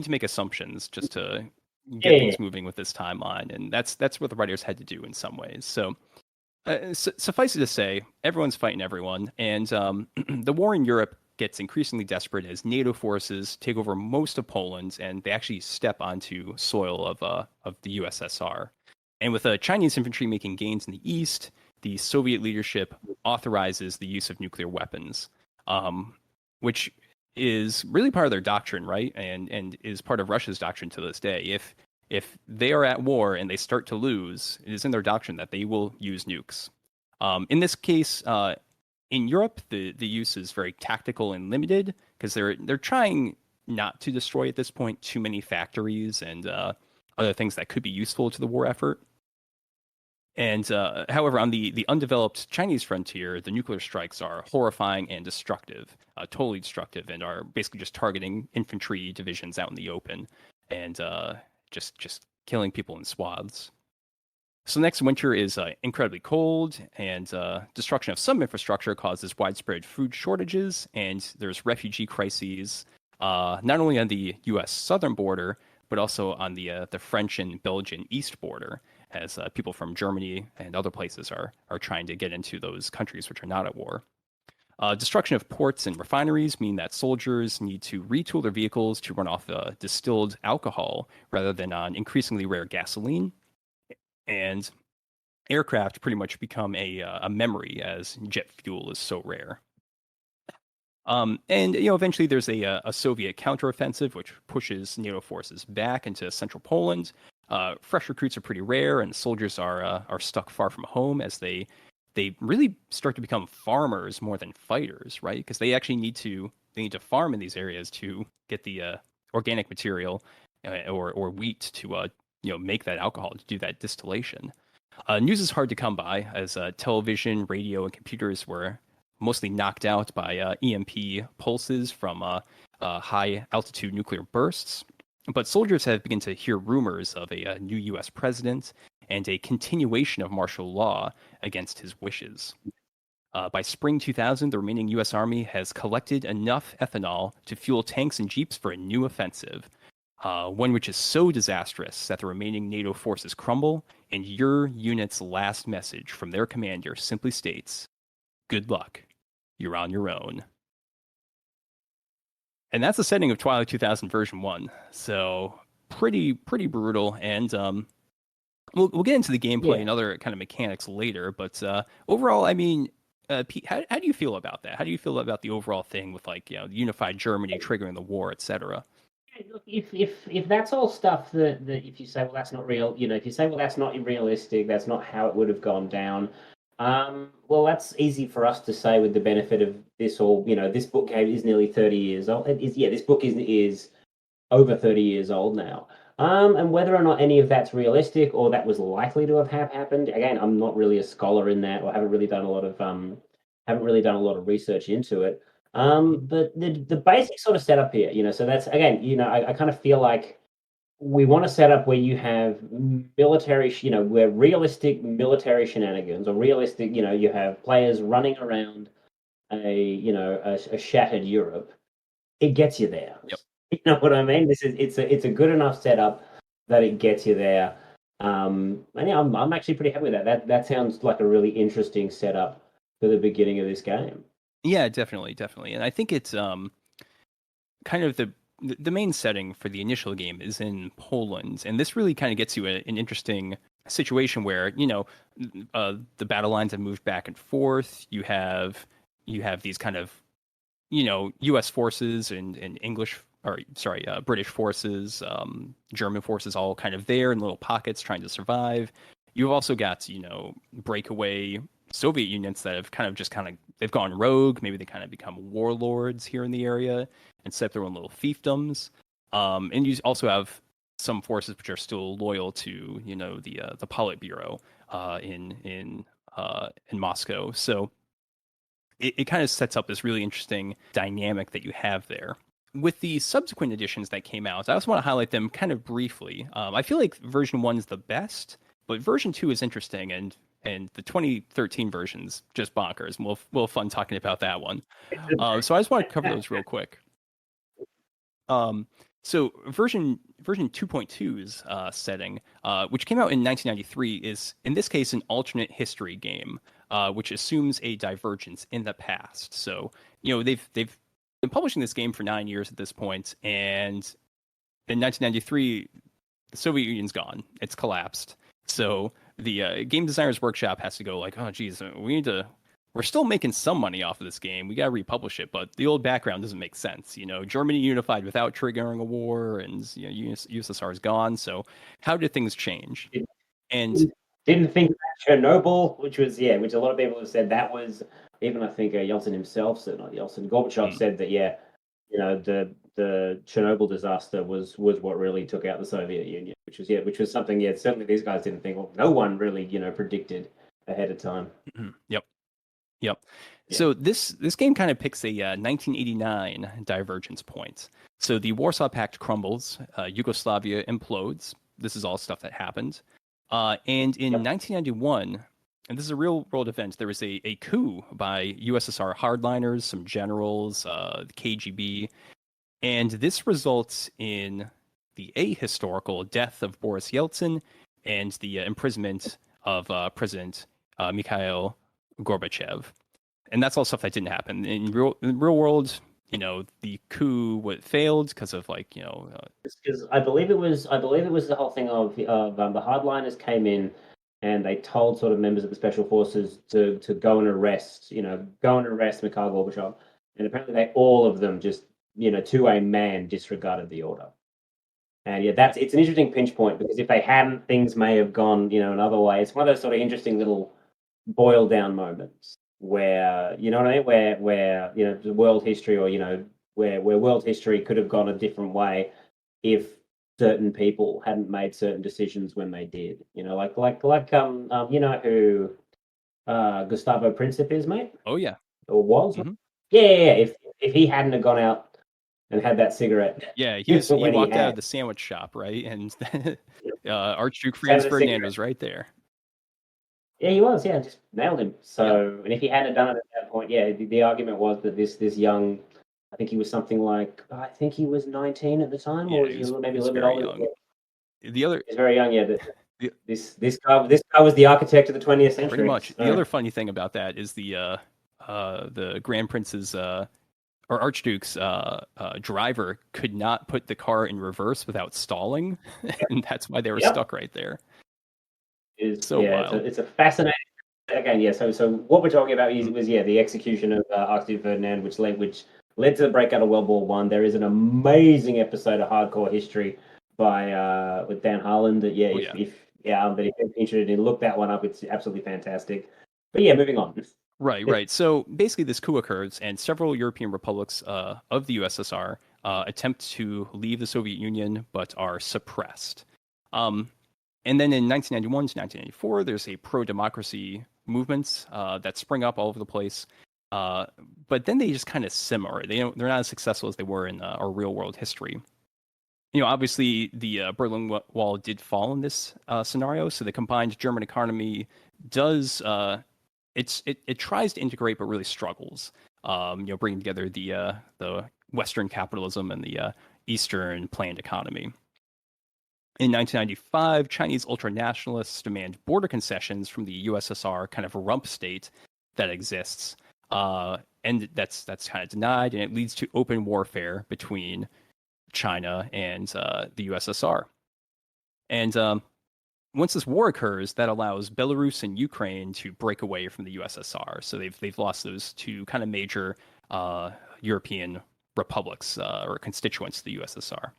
to make assumptions just to get yeah, things moving with this timeline, and that's what the writers had to do in some ways. So suffice it to say, everyone's fighting everyone, and the war in Europe gets increasingly desperate as NATO forces take over most of Poland, and they actually step onto soil of the USSR. And with Chinese infantry making gains in the east, the Soviet leadership authorizes the use of nuclear weapons, which is really part of their doctrine, right? And is part of Russia's doctrine to this day. If they are at war and they start to lose, it is in their doctrine that they will use nukes. In this case, in Europe, the use is very tactical and limited because they're trying not to destroy at this point too many factories and other things that could be useful to the war effort. And however, on the undeveloped Chinese frontier, the nuclear strikes are horrifying and destructive, totally destructive, and are basically just targeting infantry divisions out in the open and just killing people in swaths. So next winter is incredibly cold, and destruction of some infrastructure causes widespread food shortages, and there's refugee crises, not only on the U.S. southern border, but also on the French and Belgian east border, as people from Germany and other places are trying to get into those countries which are not at war. Destruction of ports and refineries mean that soldiers need to retool their vehicles to run off distilled alcohol rather than on increasingly rare gasoline. And aircraft pretty much become a memory as jet fuel is so rare. And eventually there's a Soviet counteroffensive which pushes NATO forces back into central Poland. Fresh recruits are pretty rare, and soldiers are stuck far from home as they really start to become farmers more than fighters, right? Because they actually need to farm in these areas to get the organic material or wheat to make that alcohol to do that distillation. News is hard to come by as television, radio, and computers were mostly knocked out by EMP pulses from high altitude nuclear bursts. But soldiers have begun to hear rumors of a new U.S. president and a continuation of martial law against his wishes. By spring 2000, the remaining U.S. Army has collected enough ethanol to fuel tanks and jeeps for a new offensive, one which is so disastrous that the remaining NATO forces crumble, and your unit's last message from their commander simply states, "Good luck. You're on your own." And that's the setting of Twilight 2000 version 1. So pretty brutal, and we'll get into the gameplay yeah. and other kind of mechanics later, but overall, I mean, Pete, how do you feel about that? How do you feel about the overall thing with like unified Germany triggering the war, etc.? Look, if that's all stuff that if you say, well, that's not real, if you say, well, that's not realistic, that's not how it would have gone down. Well, that's easy for us to say with the benefit of this all. This book is nearly 30 years old. It is, yeah, this book is over 30 years old now. And whether or not any of that's realistic or that was likely to have happened, again, I'm not really a scholar in that, or haven't really done a lot of research into it. But the basic sort of setup here, so that's again, I kind of feel like we want to set up where you have military, where realistic military shenanigans or realistic, you have players running around a shattered Europe. It gets you there. Yep. You know what I mean? It's a good enough setup that it gets you there. And yeah, I'm actually pretty happy with that. That sounds like a really interesting setup for the beginning of this game. Yeah, definitely, definitely. And I think it's kind of the main setting for the initial game is in Poland, and this really kind of gets you an interesting situation where the battle lines have moved back and forth. You have these kind of U.S. forces and English or sorry British forces, German forces all kind of there in little pockets trying to survive. You've also got breakaway Soviet units that have they've gone rogue. Maybe they kind of become warlords here in the area and set up their own little fiefdoms. And you also have some forces which are still loyal to the Politburo in Moscow. So it kind of sets up this really interesting dynamic that you have there. With the subsequent editions that came out, I also want to highlight them kind of briefly. I feel like version 1 is the best, but version 2 is interesting, and the 2013 version's just bonkers. And we'll have fun talking about that one. So I just want to cover those real quick. So version 2.2's setting, which came out in 1993, is in this case an alternate history game, which assumes a divergence in the past. So they've been publishing this game for 9 years at this point, and in 1993, the Soviet Union's gone; it's collapsed. So the Game Designers Workshop has to go like, oh geez, we're still making some money off of this game. We got to republish it, but the old background doesn't make sense. Germany unified without triggering a war, and USSR is gone. So how did things change? And Didn't think about Chernobyl, which a lot of people have said that was, even I think Yeltsin himself said, not Yeltsin, Gorbachev said that the Chernobyl disaster was what really took out the Soviet Union, which was something certainly these guys didn't think. Well, no one really predicted ahead of time. Yep. Yeah. So this game kind of picks a 1989 divergence point. So the Warsaw Pact crumbles, Yugoslavia implodes. This is all stuff that happened. And in 1991, and this is a real world event, there was a coup by USSR hardliners, some generals, the KGB, and this results in the ahistorical death of Boris Yeltsin and the imprisonment of President Mikhail Gorbachev. And that's all stuff that didn't happen in real world. The coup failed because of because I believe it was the whole thing of the hardliners came in and they told sort of members of the special forces to go and arrest Mikhail Gorbachev, and apparently all of them just to a man disregarded the order. And it's an interesting pinch point, because if they hadn't, things may have gone another way. It's one of those sort of interesting little boil down moments where what I mean, where the world history, or where world history could have gone a different way if certain people hadn't made certain decisions when they did. You know who Gustavo Princip is, mate? Oh yeah. Or was? Mm-hmm. Yeah. If he hadn't have gone out and had that cigarette, yeah, he walked out of the sandwich shop, right? And Archduke Franz Ferdinand was right there. Yeah, he was. Yeah, just nailed him. So, and if he hadn't done it at that point, the argument was that this young, I think he was something like, I think he was 19 at the time, or was he maybe a little bit older? Young. The other, he's very young. Yeah, this guy was the architect of the 20th century. Pretty much. The other funny thing about that is the Grand Prince's or Archduke's driver could not put the car in reverse without stalling, and that's why they were stuck right there. Wild. It's a fascinating. Again, So what we're talking about was the execution of Archduke Ferdinand, which led to the breakout of World War One. There is an amazing episode of Hardcore History by with Dan Harlan. That if you're interested in, look that one up. It's absolutely fantastic. But moving on. Right. So basically, this coup occurs, and several European republics of the USSR attempt to leave the Soviet Union, but are suppressed. And then in 1991 to 1994, there's a pro-democracy movements that spring up all over the place. But then they just kind of simmer. They're not as successful as they were in our real world history. Obviously the Berlin Wall did fall in this scenario. So the combined German economy does it tries to integrate, but really struggles. Bringing together the Western capitalism and the Eastern planned economy. In 1995, Chinese ultranationalists demand border concessions from the USSR kind of rump state that exists, and that's kind of denied, and it leads to open warfare between China and the USSR. And once this war occurs, that allows Belarus and Ukraine to break away from the USSR. So they've lost those two kind of major European republics or constituents to the USSR.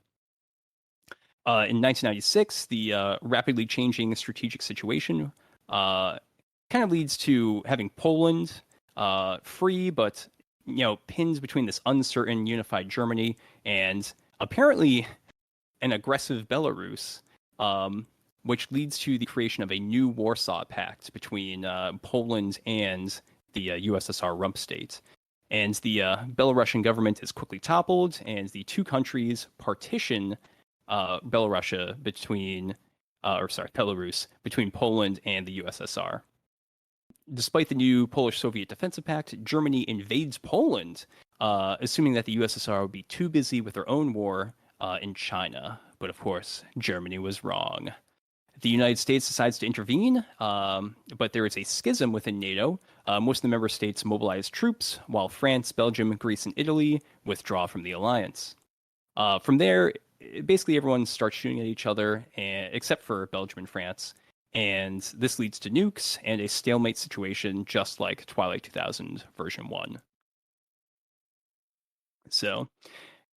In 1996, the rapidly changing strategic situation kind of leads to having Poland free, but pinned between this uncertain unified Germany and apparently an aggressive Belarus, which leads to the creation of a new Warsaw Pact between Poland and the USSR rump state. And the Belarusian government is quickly toppled, and the two countries partition Belarus between Poland and the USSR. Despite the new Polish-Soviet Defensive Pact, Germany invades Poland, assuming that the USSR would be too busy with their own war in China. But of course, Germany was wrong. The United States decides to intervene, but there is a schism within NATO. Most of the member states mobilize troops, while France, Belgium, Greece, and Italy withdraw from the alliance. From there, basically everyone starts shooting at each other, except for Belgium and France. And this leads to nukes and a stalemate situation, just like Twilight 2000 version 1. So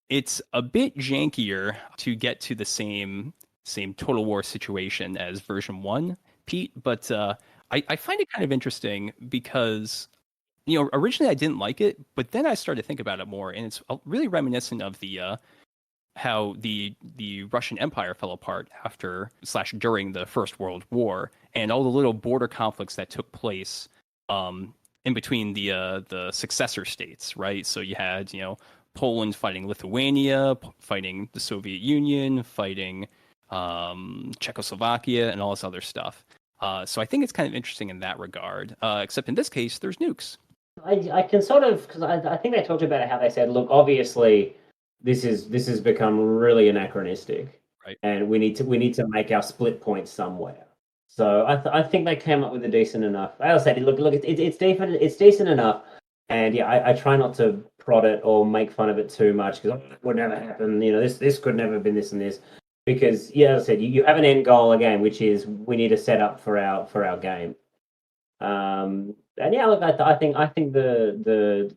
it's a bit jankier to get to the same Total War situation as version 1, Pete, but I find it kind of interesting because, originally I didn't like it, but then I started to think about it more, and it's really reminiscent of the how the Russian Empire fell apart during the First World War, and all the little border conflicts that took place in between the successor states, right? So you had Poland fighting Lithuania, fighting the Soviet Union, fighting Czechoslovakia, and all this other stuff. So I think it's kind of interesting in that regard. Except in this case, there's nukes. I can sort of, because I think they talked about how they said, look, obviously this has become really anachronistic, right? And we need to make our split point somewhere. So I think they came up with a decent enough. I also said, look, it's decent enough, and yeah, I try not to prod it or make fun of it too much because it would never happen. This could never have been this and this, because yeah, as I said, you have an end goal again, which is we need to set up for our game. And yeah, look, I think the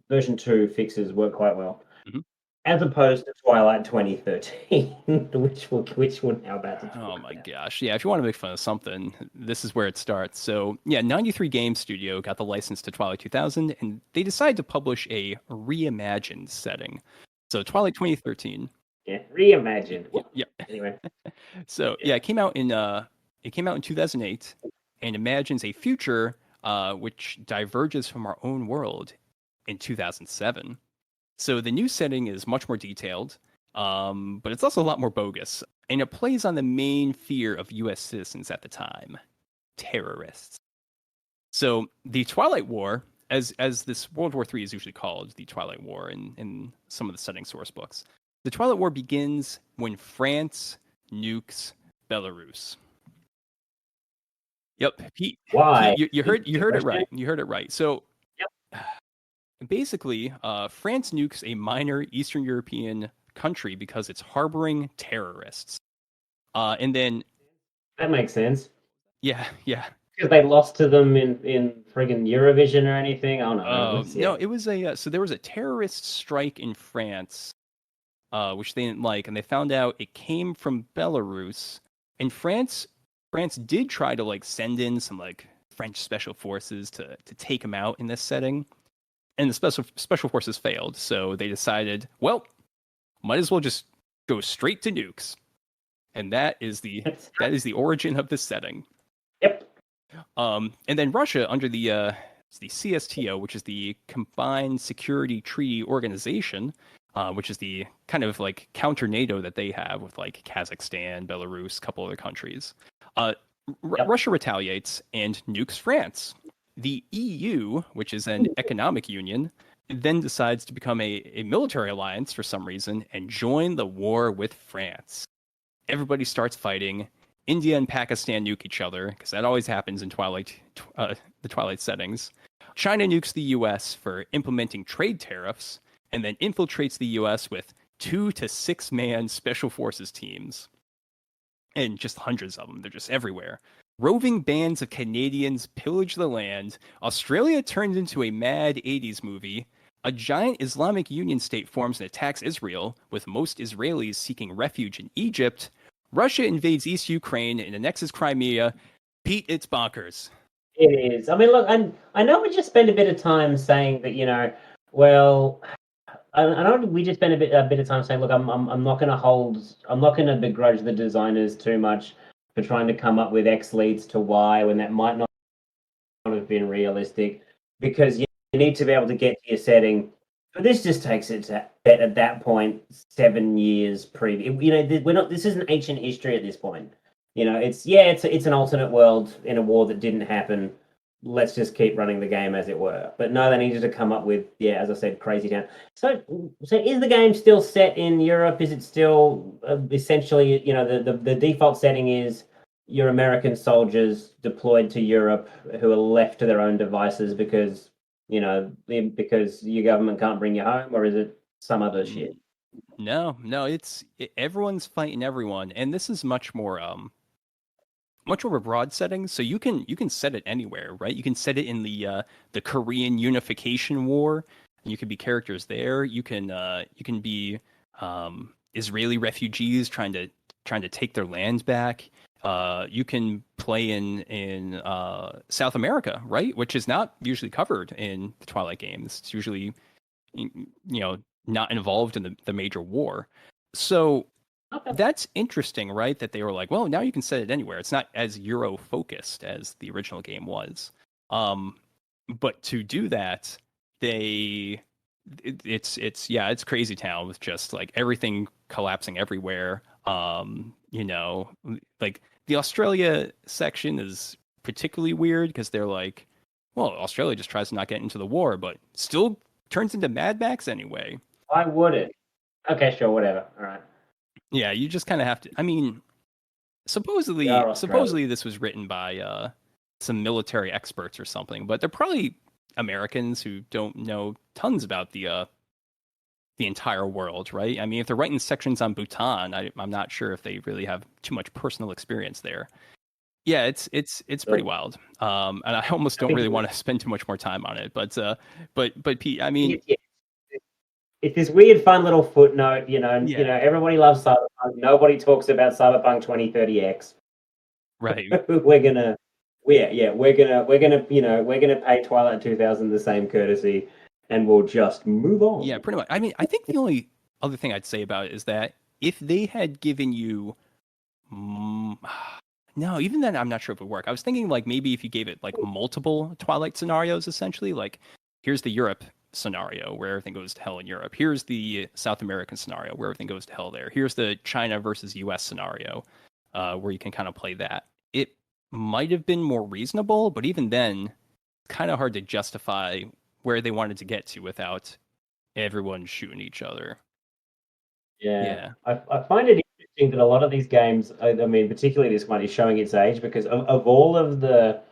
version 2 fixes work quite well. Mm-hmm. As opposed to Twilight 2013, which we're now about to talk Oh my about. gosh. Yeah, if you want to make fun of something, this is where it starts. So, yeah, 93 Game Studio got the license to Twilight 2000, and they decided to publish a reimagined setting. So, Twilight 2013. Yeah, reimagined. Yeah. Anyway. So, yeah, it came out in 2008 and imagines a future which diverges from our own world in 2007. So the new setting is much more detailed, but it's also a lot more bogus. And it plays on the main fear of U.S. citizens at the time, terrorists. So the Twilight War, as this World War III is usually called, the Twilight War in some of the setting source books, the Twilight War begins when France nukes Belarus. Yep, Pete. Why? You heard it right. You heard it right. So, yep. Basically, France nukes a minor Eastern European country because it's harboring terrorists. And then that makes sense. Yeah. Because they lost to them in friggin' Eurovision or anything. Oh no. No, it was so there was a terrorist strike in France, which they didn't like, and they found out it came from Belarus. And France did try to send in some French special forces to take them out in this setting. And the special forces failed, so they decided, well, might as well just go straight to nukes, and that is the origin of this setting. Yep. And then Russia, under the CSTO, which is the Combined Security Treaty Organization, which is the kind of counter NATO that they have with Kazakhstan, Belarus, a couple other countries. Russia retaliates and nukes France. The EU, which is an economic union, It then decides to become a military alliance for some reason and join the war with France. Everybody starts fighting. India and Pakistan nuke each other because that always happens in the Twilight settings. China nukes the U.S. for implementing trade tariffs, and then infiltrates the U.S. with 2 to 6 man special forces teams, and just hundreds of them. They're just everywhere. Roving bands of Canadians pillage the land. Australia turns into a mad 80s movie. A giant Islamic Union state forms and attacks Israel, with most Israelis seeking refuge in Egypt. Russia invades East Ukraine and annexes Crimea. Pete, it's bonkers. It is. I mean, look, and I know we just spent a bit of time saying that, well, I know we just spent a bit of time saying, look, I'm not going to I'm not going to begrudge the designers too much for trying to come up with X leads to Y when that might not have been realistic, because you need to be able to get to your setting. But this just takes it to at that point 7 years previous. We're not. This isn't ancient history at this point. It's an alternate world in a war that didn't happen. Let's just keep running the game as it were. But no, they needed to come up with, as I said, crazy town. So is the game still set in Europe? Is it still essentially, the default setting is your American soldiers deployed to Europe who are left to their own devices because because your government can't bring you home, or is it some other shit? No, everyone's fighting everyone, and this is much more a broad setting, so you can set it anywhere, right? You can set it in the Korean Unification War. You can be characters there. You can be Israeli refugees trying to take their land back. You can play in South America, right? Which is not usually covered in the Twilight games. It's usually not involved in the major war. So Okay. that's interesting, right? That they were like, well, now you can set it anywhere. It's not as Euro focused as the original game was. Um, but to do that, it's crazy town with just like everything collapsing everywhere. Like the Australia section is particularly weird because they're like, well, Australia just tries to not get into the war, but still turns into Mad Max anyway. Why would it? Okay, sure, whatever. All right. Yeah, you just kind of have to. I mean, We supposedly are Australia. supposedly this was written by some military experts or something, but they're probably Americans who don't know tons about the entire world, right? I mean, if they're writing sections on Bhutan, I'm not sure if they really have too much personal experience there. Yeah, it's pretty But wild. And I almost I don't think really want to spend too much more time on it, but Pete, I mean, yeah, it's this weird, fun little footnote. yeah, Everybody loves Cyberpunk. Nobody talks about Cyberpunk 2030X. right. we're gonna, we're gonna pay Twilight 2000 the same courtesy, and we'll just move Yeah, on. pretty much. I mean, I think the only other thing I'd say about it is that if they had given you Mm, no, even then, I'm not sure if it would work. I was thinking like maybe if you gave it like multiple Twilight scenarios, essentially, like here's the Europe scenario where everything goes to hell in Europe. Here's the South American scenario where everything goes to hell there. Here's the China versus U.S. scenario, where you can kind of play that. It might have been more reasonable, but even then, kind of hard to justify where they wanted to get to without everyone shooting each other. Yeah, Yeah, I find it interesting that a lot of these games, I mean, particularly this one, is showing its age because of all the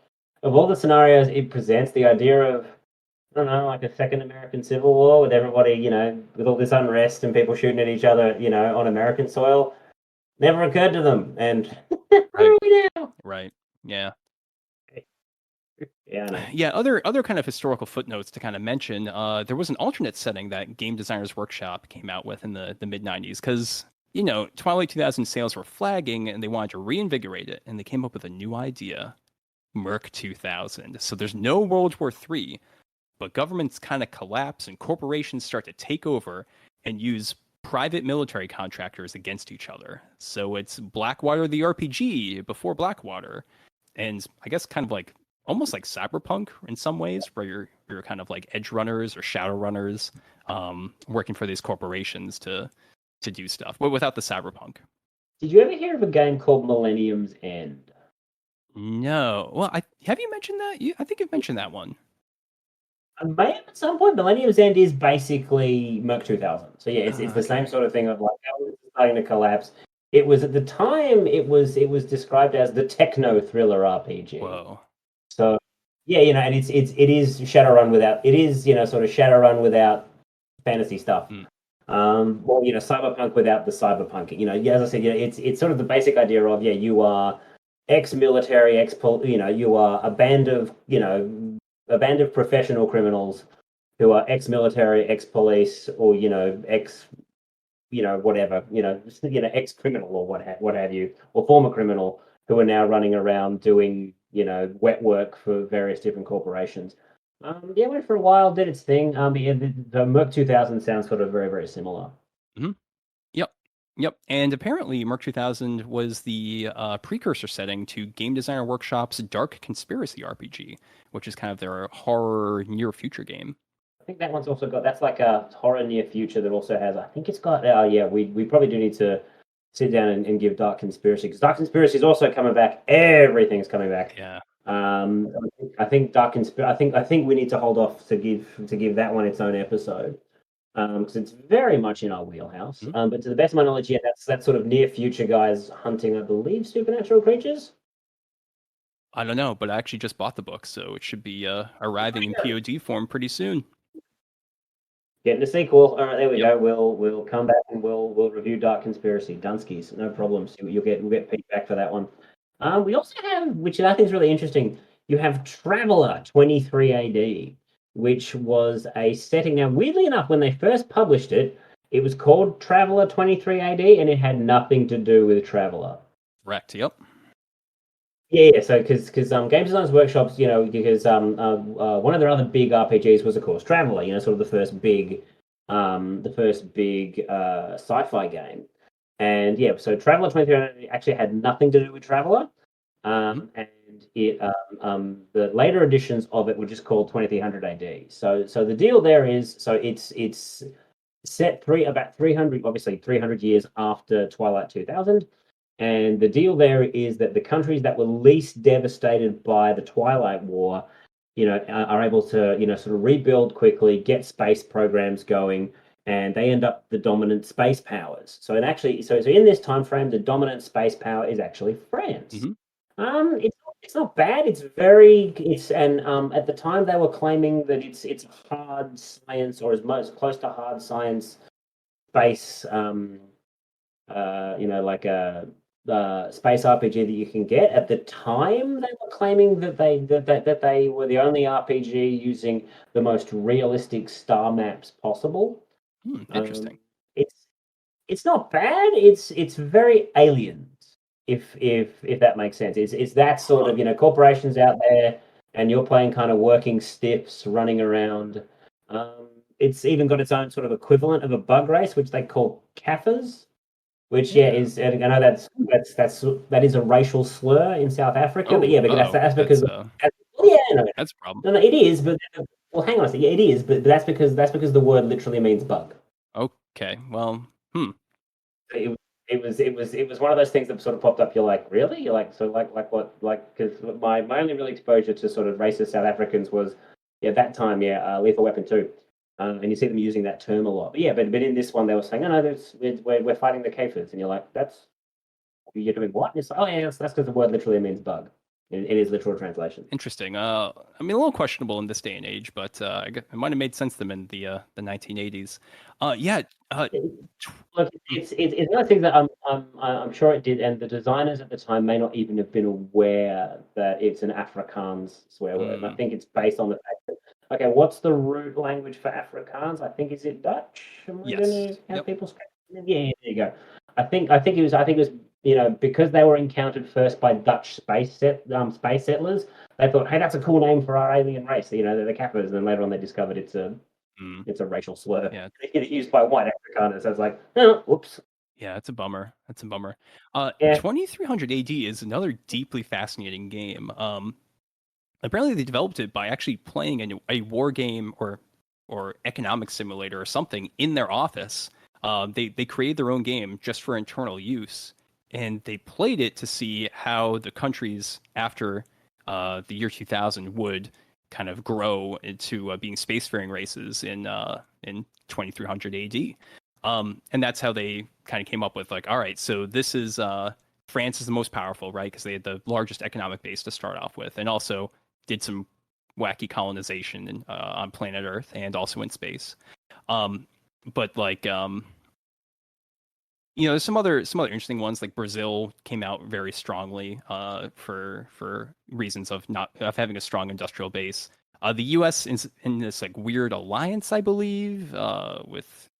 scenarios it presents, the idea of, I don't know, like a second American Civil War with everybody, with all this unrest and people shooting at each other, on American soil, never occurred to them. And where right, are we now? right. Yeah. Yeah, I know. Yeah, other kind of historical footnotes to kind of mention. There was an alternate setting that Game Designers Workshop came out with in the mid '90s because Twilight 2000 sales were flagging and they wanted to reinvigorate it, and they came up with a new idea, Merc 2000. So there's no World War III, but governments kind of collapse and corporations start to take over and use private military contractors against each other. So it's Blackwater the RPG before Blackwater, and I guess kind of like almost like cyberpunk in some ways, where you're kind of like edge runners or shadow runners, working for these corporations to do stuff, but without the cyberpunk. Did you ever hear of a game called Millennium's End? No, well, I have you mentioned that? I think you've mentioned that one. I may have at some point. Millennium's End is basically Merc 2000. So yeah, it's the same Okay. sort of thing of like how it's starting to collapse. It was at the time it was described as the techno thriller RPG. Whoa. So yeah, and it is Shadowrun without it is sort of Shadowrun without fantasy stuff. Mm. Or cyberpunk without the cyberpunk. Yeah, as I said, it's sort of the basic idea of you are ex-military, you are a band of professional criminals who are ex-military, ex-police, or ex whatever ex-criminal or what have you, or former criminal who are now running around doing wet work for various different corporations. Yeah, went for a while, did its thing. Yeah, the Merc 2000 sounds sort of very very similar. Hmm. Yep. Yep. And apparently, Merc 2000 was the precursor setting to Game Designer Workshop's Dark Conspiracy RPG, which is kind of their horror near future game. I think that one's also got that's like a horror near future that also has. I think it's got. Yeah, we probably do need to sit down and give Dark Conspiracy because Dark Conspiracy is also coming back. Everything's coming back. Yeah. I think Dark Conspiracy. I think we need to hold off to give that one its own episode because it's very much in our wheelhouse. Mhm. But to the best of my knowledge, yeah, that's sort of near future guys hunting, I believe, supernatural creatures. I don't know, but I actually just bought the book, so it should be arriving in POD form pretty soon. Getting a sequel. All right, there we Yep. go. We'll come back and we'll review Dark Conspiracy. Dunskies, no problems. We'll get feedback for that one. We also have, which I think is really interesting. You have Traveller 23 AD, which was a setting. Now, weirdly enough, when they first published it, it was called Traveller 23 AD, and it had nothing to do with Traveller. Correct. Yep. Yeah. So because Game Designers Workshops, because one of their other big RPGs was of course Traveller, sort of the first big sci-fi game, and yeah, so Traveller 23 actually had nothing to do with Traveller, Mhm. and the later editions of it were just called 2300 AD. So the deal there is it's set about 300, obviously 300 years after Twilight 2000. And the deal there is that the countries that were least devastated by the Twilight War, are able to, sort of rebuild quickly, get space programs going, and they end up the dominant space powers. So in this time frame, the dominant space power is actually France. Mhm. It's not bad. And at the time they were claiming that it's hard science or as most close to hard science space. Like a space RPG that you can get. At the time, they were claiming that they were the only RPG using the most realistic star maps possible. Interesting. It's not bad. It's very alien, if that makes sense. It's that sort Huh. of corporations out there, and you're playing kind of working stiffs running around. Um, it's even got its own sort of equivalent of a bug race, which they call Kaffers, which yeah Yeah. is, and I know that is a racial slur in South Africa, but Oh. yeah, but Oh. that's because That's well, yeah, no, that's a problem. no, it is, but well, hang on a second, yeah, it is, but that's because the word literally means bug. Okay. Well. Hmm. It, it was one of those things that sort of popped up. You're like, really? You're like, so like what? Like, because my only real exposure to sort of racist South Africans was, yeah, that time, yeah, Lethal Weapon 2. And you see them using that term a lot. But yeah, but in this one, they were saying, no, no, we're fighting the Kafirs. And you're like, you're doing what? And it's like, oh, yeah, that's because the word literally means bug. It is literal translation. Interesting. I mean, a little questionable in this day and age, but it might have made sense to them in the 1980s. Yeah. Tw- Look, mm, it's one of the things that I'm sure it did, and the designers at the time may not even have been aware that it's an Afrikaans swear word. And I mm, think it's based on the fact that, okay, what's the root language for Afrikaans? I think is it Dutch? Am I going yes. to have Yep. people scratch? Yeah, there you go. I think it was because they were encountered first by Dutch space settlers. They thought, hey, that's a cool name for our alien race. They're the Kappas, and then later on they discovered Mm, it's a racial slur. yeah. They get it used by white Afrikaners. So it's like, oh, whoops. Yeah. That's a bummer. That's a bummer. Yeah. 2300 AD is another deeply fascinating game. Apparently they developed it by actually playing a war game or economic simulator or something in their office. They created their own game just for internal use, and they played it to see how the countries after the year 2000 would kind of grow into being spacefaring races in 2300 AD. And that's how they kind of came up with like, all right, so this is France is the most powerful, right? Because they had the largest economic base to start off with, and also did some wacky colonization on planet Earth and also in space. But like there's some other interesting ones. Like Brazil came out very strongly for reasons of not of having a strong industrial base. The U.S. is in this like weird alliance, I believe, with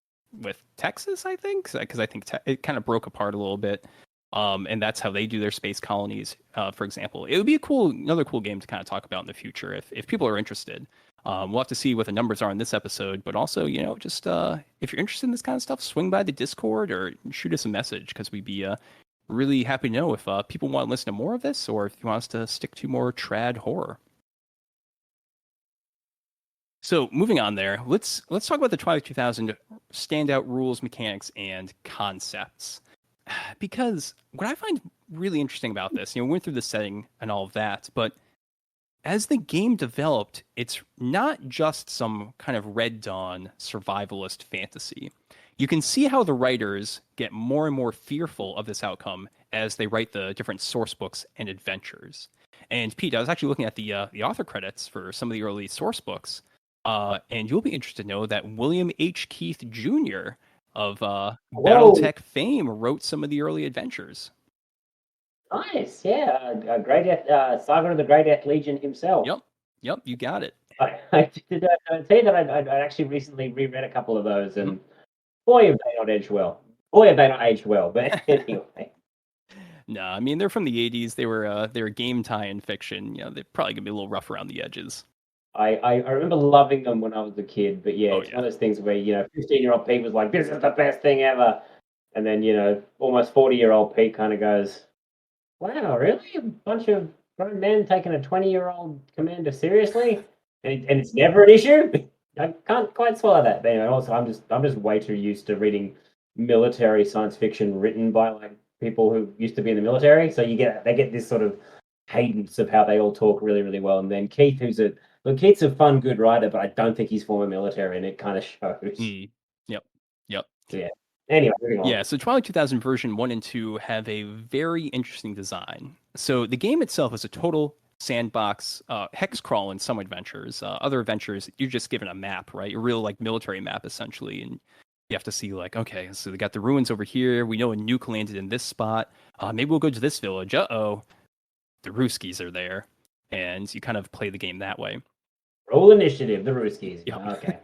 Texas, I think, because I think it kind of broke apart a little bit. And that's how they do their space colonies. For example, it would be another cool game to kind of talk about in the future if people are interested. We'll have to see what the numbers are in this episode, but also, just if you're interested in this kind of stuff, swing by the Discord or shoot us a message because we'd be really happy to know if people want to listen to more of this or if you want us to stick to more trad horror. So moving on there, let's talk about the Twilight 2000 standout rules, mechanics, and concepts. Because what I find really interesting about this, we went through the setting and all of that, but as the game developed, it's not just some kind of Red Dawn survivalist fantasy. You can see how the writers get more and more fearful of this outcome as they write the different source books and adventures. And Pete, I was actually looking at the author credits for some of the early source books, and you'll be interested to know that William H. Keith Jr. of BattleTech fame wrote some of the early adventures. Nice, yeah, a great Saga of the Great Death Legion himself. Yep, you got it. I did say that I'd actually recently reread a couple of those, and boy, have they not aged well. Boy, have they not aged well. But anyway. No, I mean they're from the '80s. They were game tie-in fiction. They're probably gonna be a little rough around the edges. I remember loving them when I was a kid, but it's one of those things where 15-year-old Pete was like, "This is the best thing ever," and then almost 40-year-old Pete kind of goes, "Wow, really? A bunch of grown men taking a 20-year-old commander seriously, and it's never an issue." I can't quite swallow that. But anyway, also I'm just way too used to reading military science fiction written by like people who used to be in the military. So they get this sort of cadence of how they all talk really, really well. And then Keith, Keith's a fun, good writer, but I don't think he's former military, and it kind of shows. Yep. Yeah. Anyway, moving on. Yeah, so Twilight 2000 version 1 and 2 have a very interesting design. So the game itself is a total sandbox hex crawl in some adventures. Other adventures, you're just given a map, right? A real like military map essentially, and you have to see like, okay, so they got the ruins over here. We know a nuke landed in this spot. Maybe we'll go to this village. Uh-oh, the Ruskies are there, and you kind of play the game that way. Roll initiative, the Ruskies. Yep. Okay.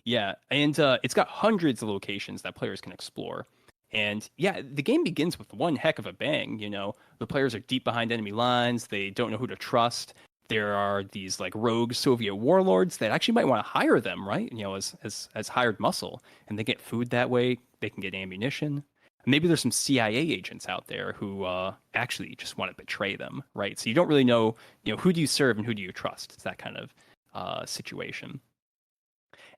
Yeah, and it's got hundreds of locations that players can explore. And yeah, the game begins with one heck of a bang. The players are deep behind enemy lines. They don't know who to trust. There are these like rogue Soviet warlords that actually might want to hire them, right? As hired muscle, and they get food that way. They can get ammunition. Maybe there's some CIA agents out there who actually just want to betray them, right? So you don't really know, who do you serve and who do you trust? It's that kind of situation.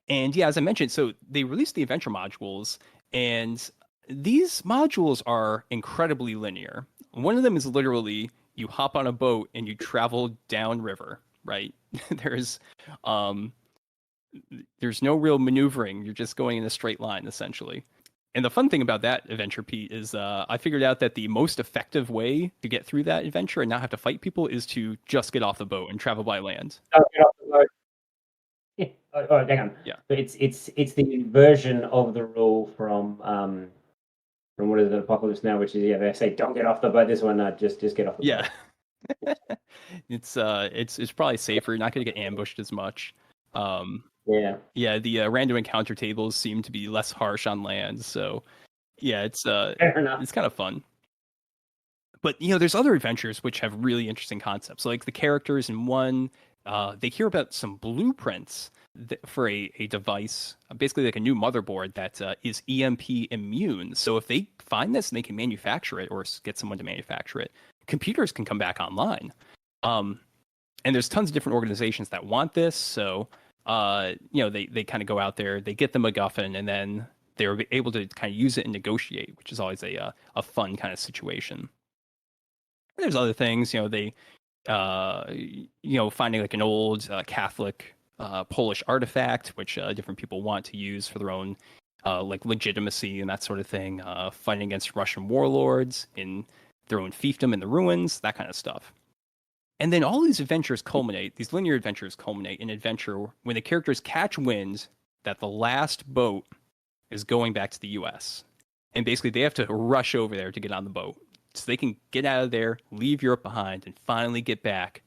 And yeah, as I mentioned, so they released the adventure modules, and these modules are incredibly linear. One of them is literally you hop on a boat and you travel downriver, right? There's no real maneuvering. You're just going in a straight line, essentially. And the fun thing about that adventure, Pete, is I figured out that the most effective way to get through that adventure and not have to fight people is to just get off the boat and travel by land. Get off the boat. Oh, hang on. Yeah. It's the inversion of the rule from what is it, Apocalypse Now, which is they say don't get off the boat. This one, just get off the boat. Yeah. it's probably safer. You're not going to get ambushed as much. Yeah, the random encounter tables seem to be less harsh on land, so yeah, it's fair enough. It's kind of fun. But there's other adventures which have really interesting concepts. Like the characters in one, they hear about some blueprints for a device, basically like a new motherboard that is EMP immune. So if they find this and they can manufacture it or get someone to manufacture it, computers can come back online. And there's tons of different organizations that want this. So they kind of go out there, they get the MacGuffin, and then they're able to kind of use it and negotiate, which is always a fun kind of situation. And there's other things, finding like an old Catholic Polish artifact, which different people want to use for their own like legitimacy and that sort of thing. Fighting against Russian warlords in their own fiefdom in the ruins, that kind of stuff. And then all these adventures culminate, these linear adventures culminate in an adventure when the characters catch wind that the last boat is going back to the US. And basically they have to rush over there to get on the boat. So they can get out of there, leave Europe behind, and finally get back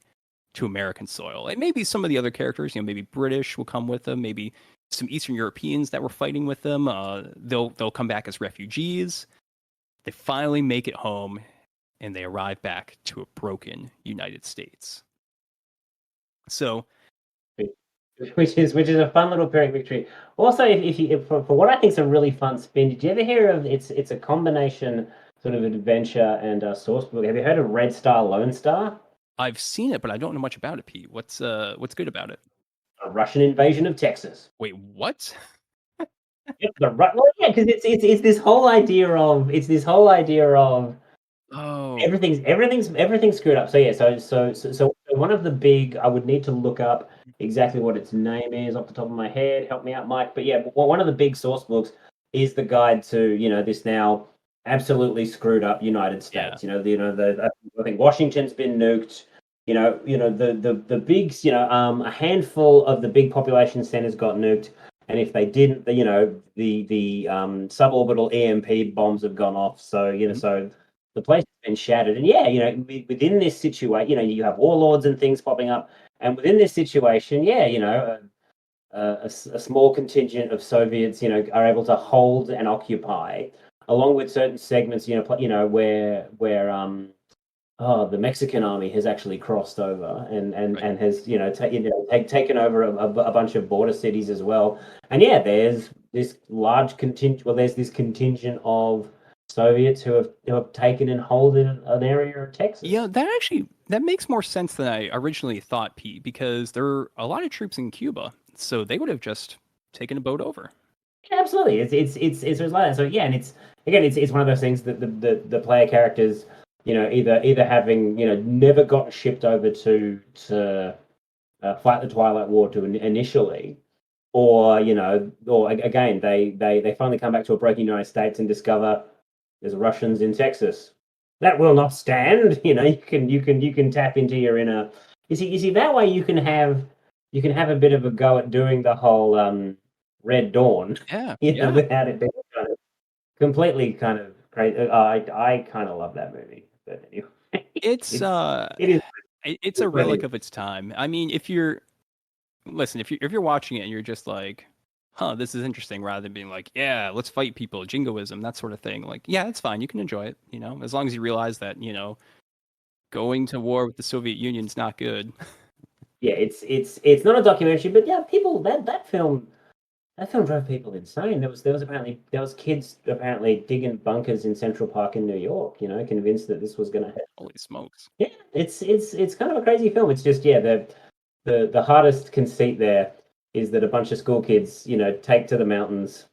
to American soil. And maybe some of the other characters, maybe British will come with them, maybe some Eastern Europeans that were fighting with them. They'll come back as refugees. They finally make it home, and they arrive back to a broken United States. So, which is a fun little Pyrrhic victory. Also, if for what I think is a really fun spin, did you ever hear of it's a combination sort of adventure and source book? Have you heard of Red Star Lone Star? I've seen it, but I don't know much about it, Pete. What's good about it? A Russian invasion of Texas. Wait, what? Yep, well, yeah, because it's this whole idea of Oh, everything's screwed up. So yeah, so one of the big, I would need to look up exactly what its name is off the top of my head. Help me out, Mike. But yeah, one of the big source books is the guide to this now absolutely screwed up United States. Yeah. I think Washington's been nuked. The big, a handful of the big population centers got nuked. And if they didn't, the suborbital EMP bombs have gone off. So so the place has been shattered. And yeah, within this situation, you have warlords and things popping up. And within this situation, yeah, a small contingent of Soviets, are able to hold and occupy, along with certain segments, where the Mexican army has actually crossed over and has taken over a bunch of border cities as well. And yeah, there's this large contingent. Well, there's this contingent of Soviets who have taken and hold in an area of Texas. Yeah, that makes more sense than I originally thought, Pete, because there are a lot of troops in Cuba, so they would have just taken a boat over. Yeah, absolutely. It's like that. So yeah, and it's one of those things that the player characters, either having never got shipped over to fight the Twilight War to initially, or again they finally come back to a broken United States and discover there's Russians in Texas. That will not stand. You can tap into your inner. You see that way you can have a bit of a go at doing the whole Red Dawn. Yeah. Without it being completely kind of crazy. I kind of love that movie. But anyway, it's a relic of its time. I mean, if you're watching it and you're just like, huh, this is interesting, rather than being like, yeah, let's fight people, jingoism, that sort of thing. Like, yeah, it's fine. You can enjoy it, as long as you realize that, going to war with the Soviet Union's not good. Yeah, it's not a documentary, but yeah, people that film drove people insane. There was kids apparently digging bunkers in Central Park in New York, convinced that this was going to happen. Holy smokes! Yeah, it's kind of a crazy film. It's just the hardest conceit there is that a bunch of school kids, take to the mountains,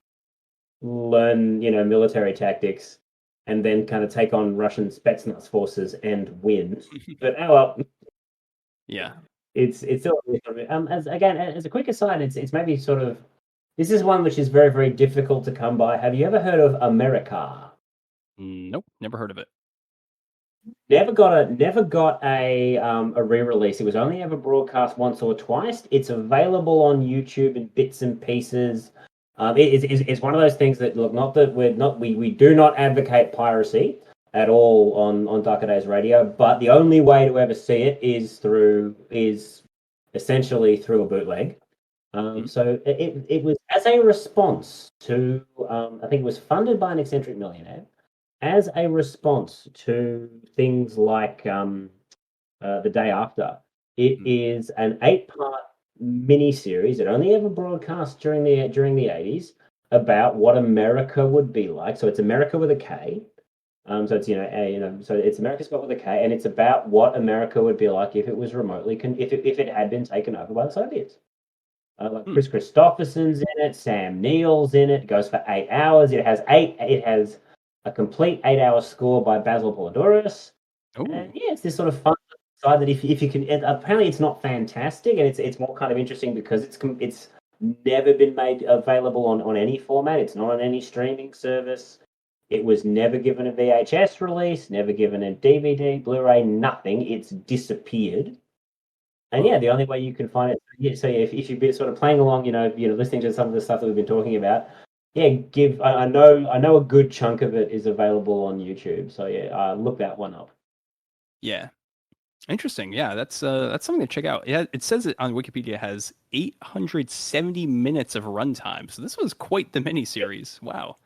learn military tactics, and then kind of take on Russian Spetsnaz forces and win. But oh well. Yeah, it's still as a quick aside, it's maybe sort of. This is one which is very, very difficult to come by. Have you ever heard of America? Nope, never heard of it. Never got a re-release. It was only ever broadcast once or twice. It's available on YouTube in bits and pieces. It's one of those things that look. Not that we do not advocate piracy at all on Darker Days Radio, but the only way to ever see it is essentially through a bootleg. So it was as a response to, I think it was funded by an eccentric millionaire, as a response to things like The Day After. It is an 8-part mini-series. It only ever broadcast during the 80s about what America would be like. So it's America with a K. So it's so it's America spelled with a K, and it's about what America would be like if it was remotely if it had been taken over by the Soviets. Chris Christopherson's in it, Sam Neill's in it. It goes for 8 hours. It has a complete 8-hour score by Basil Polidorus. And yeah, it's this sort of side that if you can, apparently it's not fantastic, and it's more kind of interesting because it's never been made available on any format. It's not on any streaming service. It was never given a VHS release, never given a DVD, Blu-ray, nothing. It's disappeared. And yeah, Whoa. the only way you can find it, yeah, so yeah, if you've been sort of playing along, listening to some of the stuff that we've been talking about, yeah, I know a good chunk of it is available on YouTube. So yeah, look that one up. Yeah. Interesting. Yeah, that's something to check out. Yeah, it says it on Wikipedia has 870 minutes of runtime. So this was quite the miniseries. Wow.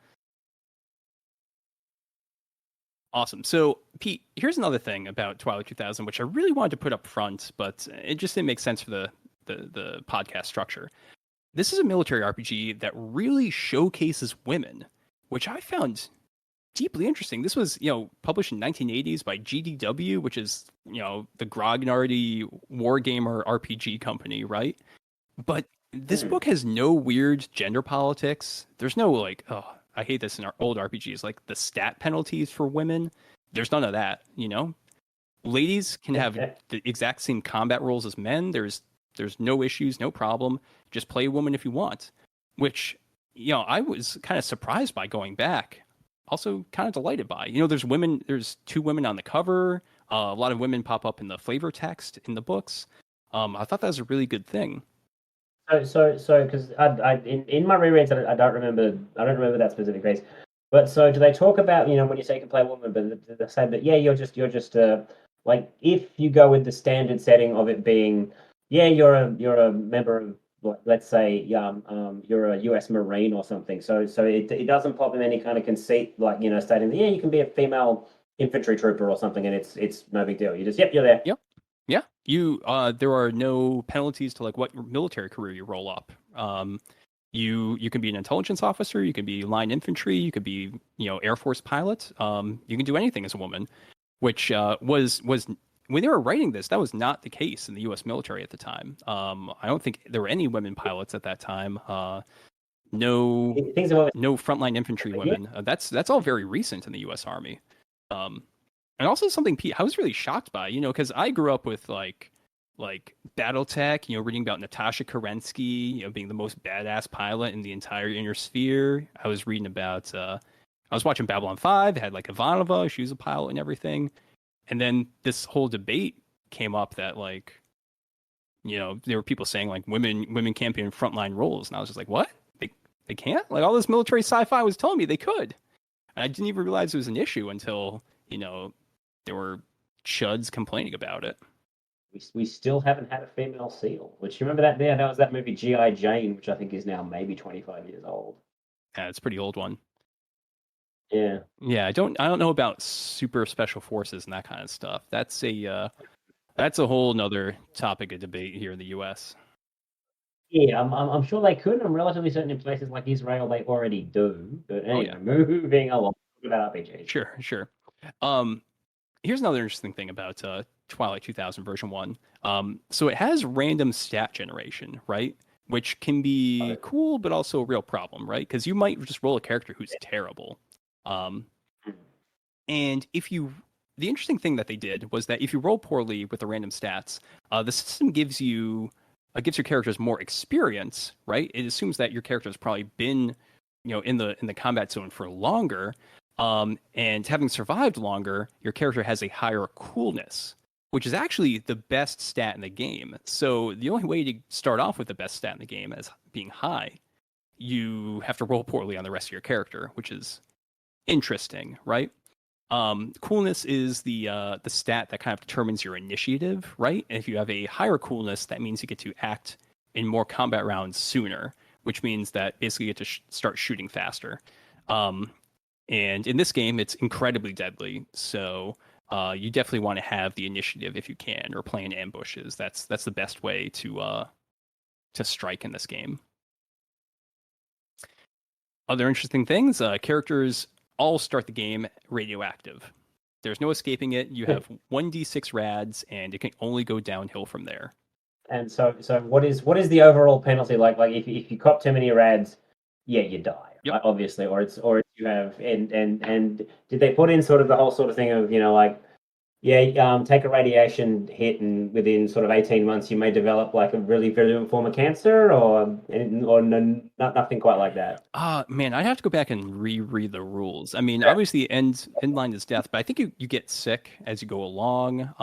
Awesome. So, Pete, here's another thing about Twilight 2000, which I really wanted to put up front, but it just didn't make sense for the podcast structure. This is a military RPG that really showcases women, which I found deeply interesting. This was, published in 1980s by GDW, which is, the grognardy wargamer RPG company, right? But this Hmm. book has no weird gender politics. There's no like, oh, I hate this in our old RPGs, like the stat penalties for women. There's none of that. Ladies can have the exact same combat roles as men. There's no issues, no problem. Just play a woman if you want. Which, I was kind of surprised by going back. Also kind of delighted by. There's two women on the cover. A lot of women pop up in the flavor text in the books. I thought that was a really good thing. So, because in my rereads, I don't remember. I don't remember that specific piece. But so, do they talk about when you say you can play a woman, but they say that yeah, you're just like if you go with the standard setting of it being yeah, you're a member of let's say you're a U.S. Marine or something. So it doesn't pop in any kind of conceit like stating that yeah, you can be a female infantry trooper or something, and it's no big deal. You just yep, you're there. Yep. Yeah. There are no penalties to like what military career you roll up. You can be an intelligence officer, you can be line infantry, you could be, Air Force pilot. You can do anything as a woman, which was when they were writing this, that was not the case in the U.S. military at the time. I don't think there were any women pilots at that time. No, Things are no frontline infantry yeah. women. That's all very recent in the U.S. Army. Um, and also something Pete, I was really shocked by, because I grew up with like BattleTech, reading about Natasha Kerensky, being the most badass pilot in the entire inner sphere. I was reading about I was watching Babylon 5, it had like Ivanova, she was a pilot and everything. And then this whole debate came up that like, there were people saying like women can't be in frontline roles. And I was just like, what? They can't? Like all this military sci-fi was telling me they could. And I didn't even realize it was an issue until, there were chuds complaining about it. We still haven't had a female SEAL. Which you remember that there? That was that movie G.I. Jane, which I think is now maybe 25 years old. Yeah, it's a pretty old one. Yeah. Yeah, I don't know about super special forces and that kind of stuff. That's a whole nother topic of debate here in the U.S. Yeah, I'm sure they could. I'm relatively certain in places like Israel they already do. But Oh yeah, anyway, moving along about RPGs. sure. Um, Here's another interesting thing about Twilight 2000 version 1. So it has random stat generation, right? Which can be cool, but also a real problem, right? Because you might just roll a character who's terrible. Um, and the interesting thing that they did was that if you roll poorly with the random stats, the system gives your characters more experience, right? It assumes that your character has probably been, in the combat zone for longer, and having survived longer, your character has a higher coolness, which is actually the best stat in the game. So the only way to start off with the best stat in the game as being high, you have to roll poorly on the rest of your character, which is interesting, right? Coolness is the stat that kind of determines your initiative, right? And if you have a higher coolness, that means you get to act in more combat rounds sooner, which means that basically you get to start shooting faster. And in this game, it's incredibly deadly. So you definitely want to have the initiative if you can, or plan ambushes. That's the best way to strike in this game. Other interesting things: characters all start the game radioactive. There's no escaping it. You have 1d6 rads, and it can only go downhill from there. And so what is the overall penalty like? Like if you cop too many rads, yeah, you die, Yep. right? Obviously, or you have and did they put in sort of the whole sort of thing of like take a radiation hit, and within sort of 18 months, you may develop like a really virulent form of cancer, or no, nothing quite like that. Man, I'd have to go back and reread the rules. I mean, Yeah. obviously, end line is death, but I think you get sick as you go along,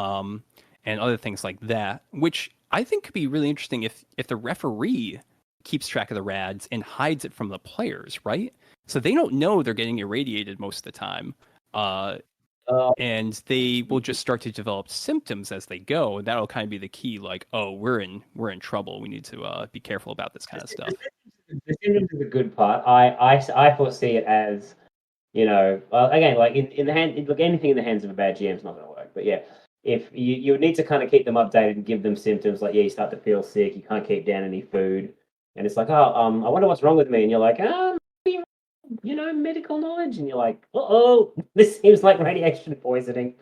and other things like that, which I think could be really interesting if the referee keeps track of the rads and hides it from the players, right? So they don't know they're getting irradiated most of the time. Uh, Uh, and they will just start to develop symptoms as they go, and that'll kind of be the key. Like, oh, we're in trouble. We need to be careful about this kind of stuff. the symptoms is a good part. I foresee it as, again, like in the hand, look, anything in the hands of a bad GM is not going to work. But yeah, if you would need to kind of keep them updated and give them symptoms like, yeah, you start to feel sick, you can't keep down any food, and it's like, oh, I wonder what's wrong with me, and you're like, medical knowledge, and you're like, oh, this seems like radiation poisoning.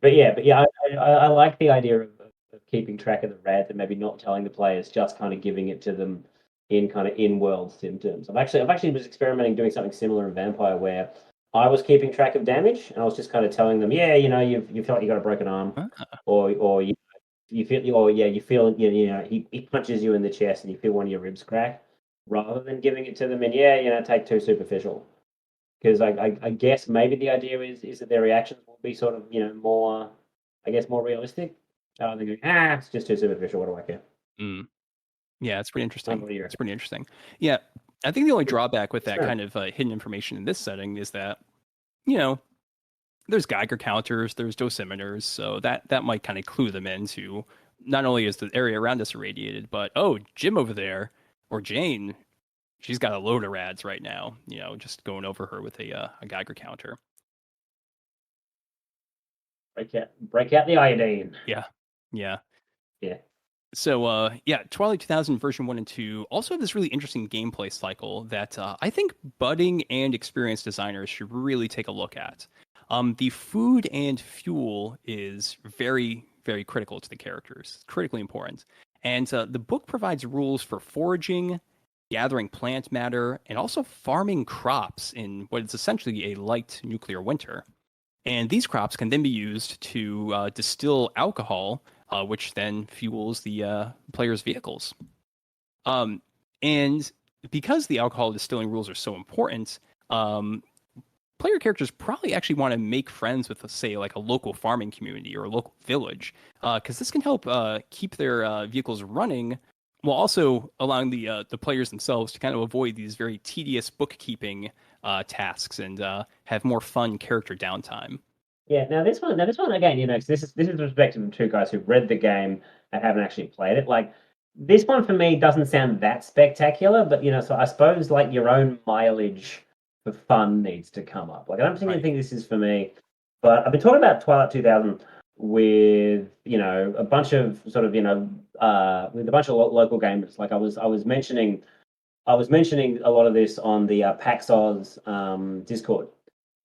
But yeah, I like the idea of keeping track of the rads and maybe not telling the players, just kind of giving it to them in kind of in-world symptoms. I've actually was experimenting doing something similar in Vampire where I was keeping track of damage and I was just kind of telling them, yeah, you feel like you got a broken arm, or you feel, or yeah, you feel, he punches you in the chest and you feel one of your ribs crack, rather than giving it to them and yeah, take two superficial. Because I guess maybe the idea is that their reactions will be sort of, more, I guess, more realistic. They're going, it's just too superficial. What do I care? Mm. Yeah, it's pretty interesting. What do you It's reckon? pretty interesting. Yeah, I think the only Good drawback with that experiment. kind of hidden information in this setting is that, you know, there's Geiger counters, there's dosimeters, so that might kind of clue them into not only is the area around us irradiated, but oh, Jim over there or Jane, she's got a load of rads right now. Just going over her with a Geiger counter. Break out the iodine. Yeah, yeah. Yeah. So, yeah, Twilight 2000 version 1 and 2 also have this really interesting gameplay cycle that I think budding and experienced designers should really take a look at. The food and fuel is very, very critical to the characters, critically important. And the book provides rules for foraging, gathering plant matter, and also farming crops in what is essentially a light nuclear winter. And these crops can then be used to distill alcohol, which then fuels the player's vehicles. And because the alcohol distilling rules are so important, player characters probably actually want to make friends with, say, like a local farming community or a local village, because this can help keep their vehicles running while also allowing the players themselves to kind of avoid these very tedious bookkeeping tasks and have more fun character downtime. Yeah. Now this one again, 'cause this is the perspective of two guys who've read the game and haven't actually played it. Like this one for me doesn't sound that spectacular, but so I suppose like your own mileage for fun needs to come up. Like I don't particularly Right. think this is for me, but I've been talking about Twilight 2000 with a bunch of sort of with a bunch of local gamers. Like I was mentioning a lot of this on the PAX Discord,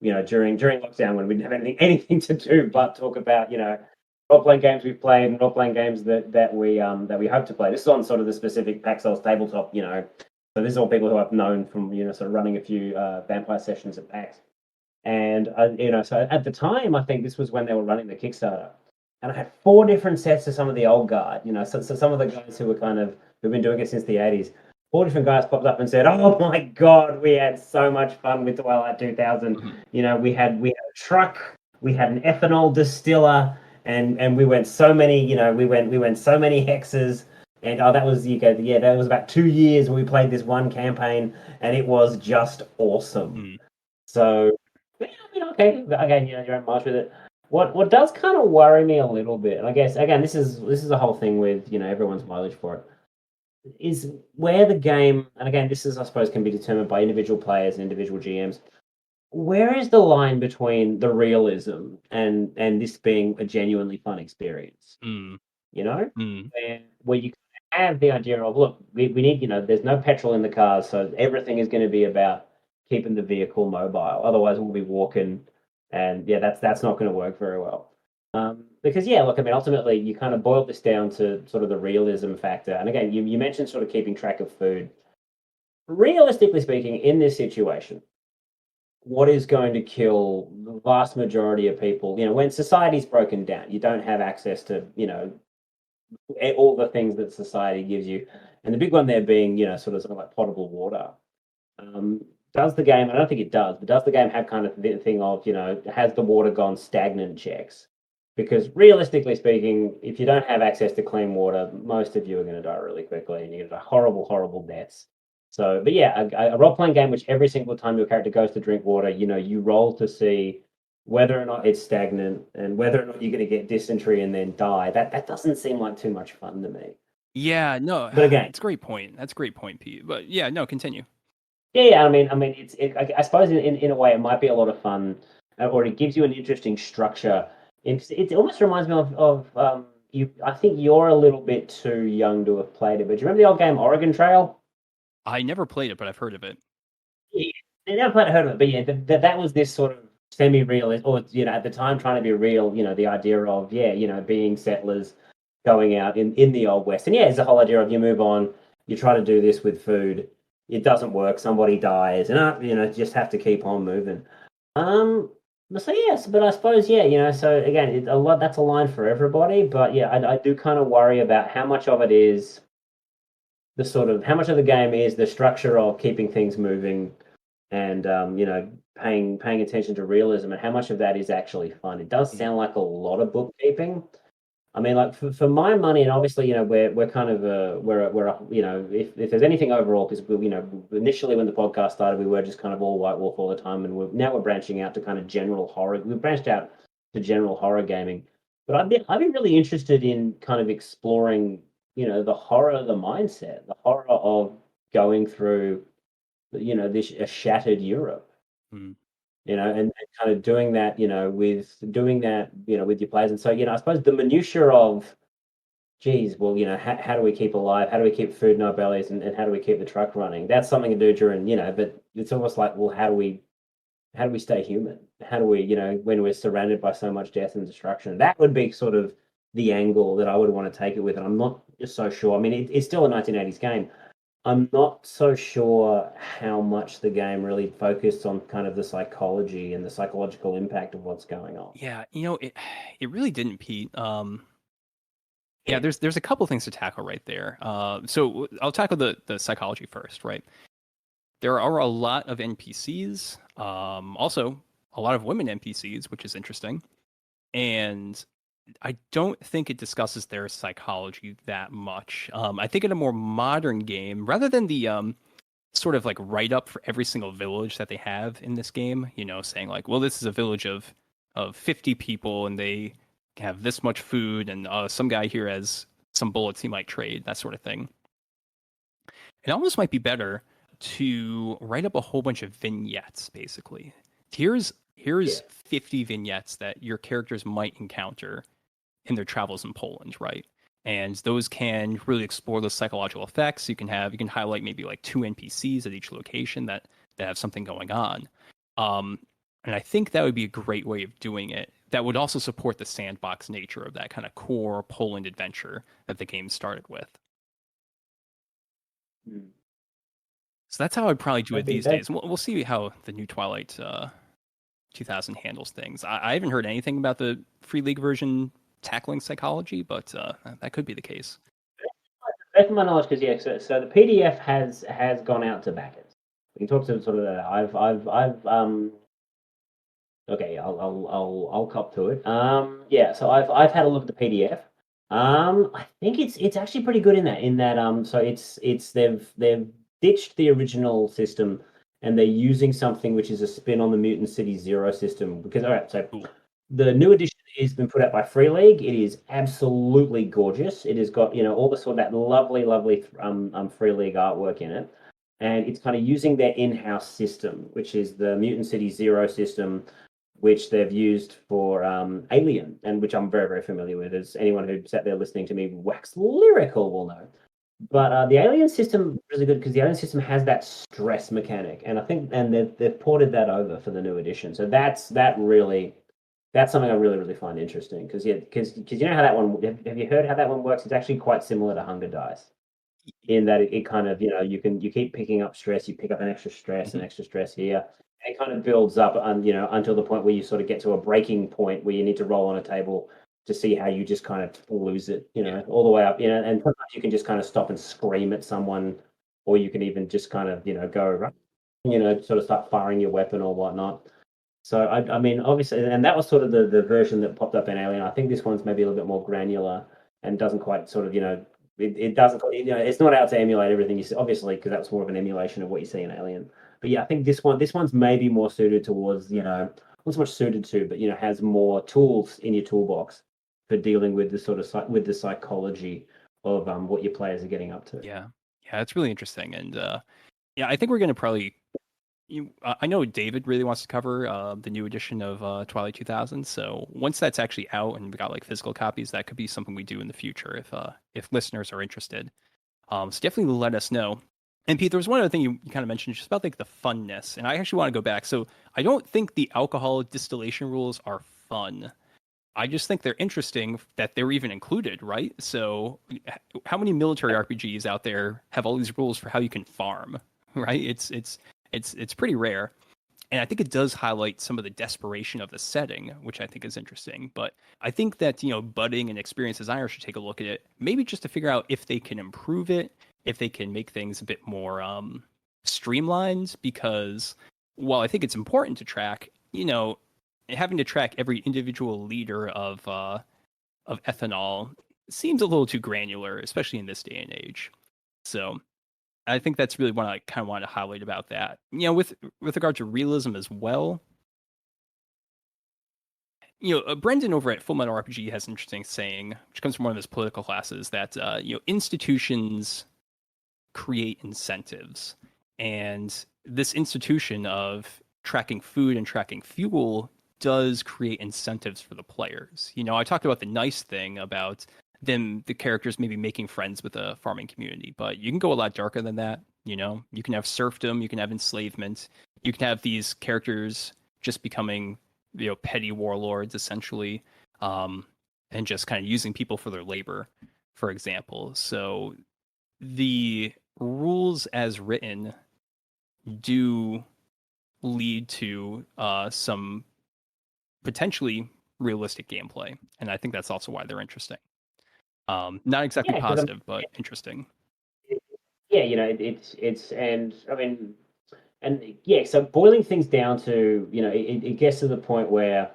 during lockdown when we didn't have anything to do but talk about, role playing games we've played and role playing games that we hope to play. This is on sort of the specific PAXOS tabletop, So this is all people who I've known from, sort of running a few vampire sessions at PAX. And so at the time, I think this was when they were running the Kickstarter, and I had four different sets of some of the old guard. So some of the guys who were who've been doing it since the '80s. Four different guys popped up and said, "Oh my God, we had so much fun with Twilight 2000. Mhm. We had a truck, we had an ethanol distiller, and we went so many, we went so many hexes." And that was that was about 2 years when we played this one campaign, and it was just awesome. Mm. So, yeah, okay, again, you're on march with it. What does kind of worry me a little bit, and I guess again, this is a whole thing with everyone's mileage for it, is where the game, and again, this is I suppose can be determined by individual players and individual GMs. Where is the line between the realism and this being a genuinely fun experience? Mm. You know, Mm. where you have the idea of, look, we need, there's no petrol in the cars, so everything is going to be about keeping the vehicle mobile. Otherwise, we'll be walking, and yeah, that's not going to work very well. Because yeah, look, I mean, ultimately, you kind of boiled this down to sort of the realism factor. And again, you mentioned sort of keeping track of food. Realistically speaking, in this situation, what is going to kill the vast majority of people. When society's broken down, you don't have access to, all the things that society gives you. And the big one there being, sort of like potable water. Does the game, I don't think it does, but does the game have kind of the thing of, has the water gone stagnant checks? Because realistically speaking, if you don't have access to clean water, most of you are going to die really quickly and you're going to die horrible, horrible deaths. So, but yeah, a role playing game which every single time your character goes to drink water, you roll to see whether or not it's stagnant and whether or not you're going to get dysentery and then die. That doesn't seem like too much fun to me. Yeah, no, But again, it's a great point. That's a great point, Pete. But yeah, no, continue. yeah. I mean, I suppose in a way it might be a lot of fun, or it gives you an interesting structure. It almost reminds me of you. I think you're a little bit too young to have played it, but do you remember the old game Oregon Trail? I never played it, but I've heard of it. Yeah, I never quite heard of it, but yeah, that was this sort of semi-real, or at the time trying to be real. The idea of being settlers, going out in the old west, and yeah, it's the whole idea of you move on, you try to do this with food, it doesn't work, somebody dies, and just have to keep on moving. Um, so yes, but I suppose So again, that's a line for everybody, but yeah, I do kind of worry about how much of it is the sort of how much of the game is the structure of keeping things moving and paying attention to realism, and how much of that is actually fun. It does Mhm. sound like a lot of bookkeeping. I mean, like for my money, and obviously, we're kind of if there's anything overall, because initially when the podcast started, we were just kind of all White Wolf all the time, and we're branching out to kind of general horror. We've branched out to general horror gaming, but I've been really interested in kind of exploring, the horror of the mindset, the horror of going through, this a shattered Europe, Mm. and kind of doing that, with your players. And so, I suppose the minutiae of, geez, well, how do we keep alive? How do we keep food in our bellies? And how do we keep the truck running? That's something to do during, but it's almost like, well, how do we stay human? How do we, when we're surrounded by so much death and destruction? That would be sort of the angle that I would want to take it with. And I'm not just so sure. I mean, it's still a 1980s game. I'm not so sure how much the game really focused on kind of the psychology and the psychological impact of what's going on. Yeah, it really didn't, Pete. Yeah, Yeah. there's a couple things to tackle right there. So I'll tackle the psychology first, right? There are a lot of NPCs, also a lot of women NPCs, which is interesting. And I don't think it discusses their psychology that much. I think in a more modern game, rather than the sort of like write up for every single village that they have in this game, saying like, well, this is a village of 50 people and they have this much food and some guy here has some bullets he might trade, that sort of thing. It almost might be better to write up a whole bunch of vignettes, basically. Here's Yeah. 50 vignettes that your characters might encounter in their travels in Poland, right? And those can really explore the psychological effects. You can highlight maybe like two NPCs at each location that have something going on. Um, and I think that would be a great way of doing it. That would also support the sandbox nature of that kind of core Poland adventure that the game started with. Mm. So that's how I'd probably do That'd it be these that. days. We'll see how the new Twilight 2000 handles things. I haven't heard anything about the Free League version tackling psychology, but that could be the case. That's my knowledge, because so the PDF has gone out to backers. We can talk to sort of that. I've okay, I'll cop to it. Yeah, so I've had a look at the PDF. I think it's actually pretty good in that. So they've ditched the original system and they're using something which is a spin on the Mutant City Zero system. Because all right, so Cool. the new edition has been put out by Free League. It is absolutely gorgeous. It has got all the sort of that lovely Free League artwork in it, and it's kind of using their in-house system, which is the Mutant City Zero system, which they've used for Alien, and which I'm very, very familiar with, as anyone who sat there listening to me wax lyrical will know. But the Alien system is really good because the Alien system has that stress mechanic, and I think they've ported that over for the new edition. So that's something I really, really find interesting, because you know how that one. Have you heard how that one works? It's actually quite similar to Hunger Dice. in that it kind of, you keep picking up stress, you pick up an extra stress Mhm. and extra stress here. And it kind of builds up, until the point where you sort of get to a breaking point where you need to roll on a table to see how you just kind of lose it, Yeah. all the way up, and sometimes you can just kind of stop and scream at someone, or you can even just kind of, go, sort of start firing your weapon or whatnot. So I mean, obviously, and that was sort of the version that popped up in Alien. I think this one's maybe a little bit more granular and doesn't quite sort of, it doesn't, it's not out to emulate everything you see, obviously, because that's more of an emulation of what you see in Alien. But yeah, I think this one's maybe more suited towards, not so much suited to, but has more tools in your toolbox for dealing with the sort of with the psychology of what your players are getting up to. Yeah. Yeah, it's really interesting. And yeah, I think we're going to probably I know David really wants to cover the new edition of Twilight 2000. So once that's actually out and we got like physical copies, that could be something we do in the future if listeners are interested. So definitely let us know. And Pete, there was one other thing you kind of mentioned just about like the funness, and I actually want to go back. So I don't think the alcohol distillation rules are fun. I just think they're interesting that they're even included, right? So how many military RPGs out there have all these rules for how you can farm, right? It's pretty rare. And I think it does highlight some of the desperation of the setting, which I think is interesting. But I think that, Budding and experienced designer should take a look at it, maybe just to figure out if they can improve it, if they can make things a bit more streamlined. Because while I think it's important to track, having to track every individual liter of ethanol seems a little too granular, especially in this day and age. So I think that's really what I kind of wanted to highlight about that. With regard to realism as well, Brendan over at Full Metal RPG has an interesting saying, which comes from one of his political classes, that institutions create incentives, and this institution of tracking food and tracking fuel does create incentives for the players. I talked about the nice thing about the characters maybe making friends with the farming community, but you can go a lot darker than that. You can have serfdom, you can have enslavement, you can have these characters just becoming, petty warlords essentially, and just kind of using people for their labor, for example. So the rules as written do lead to some potentially realistic gameplay, and I think that's also why they're interesting. Not exactly Yeah, because positive, but interesting. yeah, it's and I mean, and yeah, so boiling things down to, it gets to the point where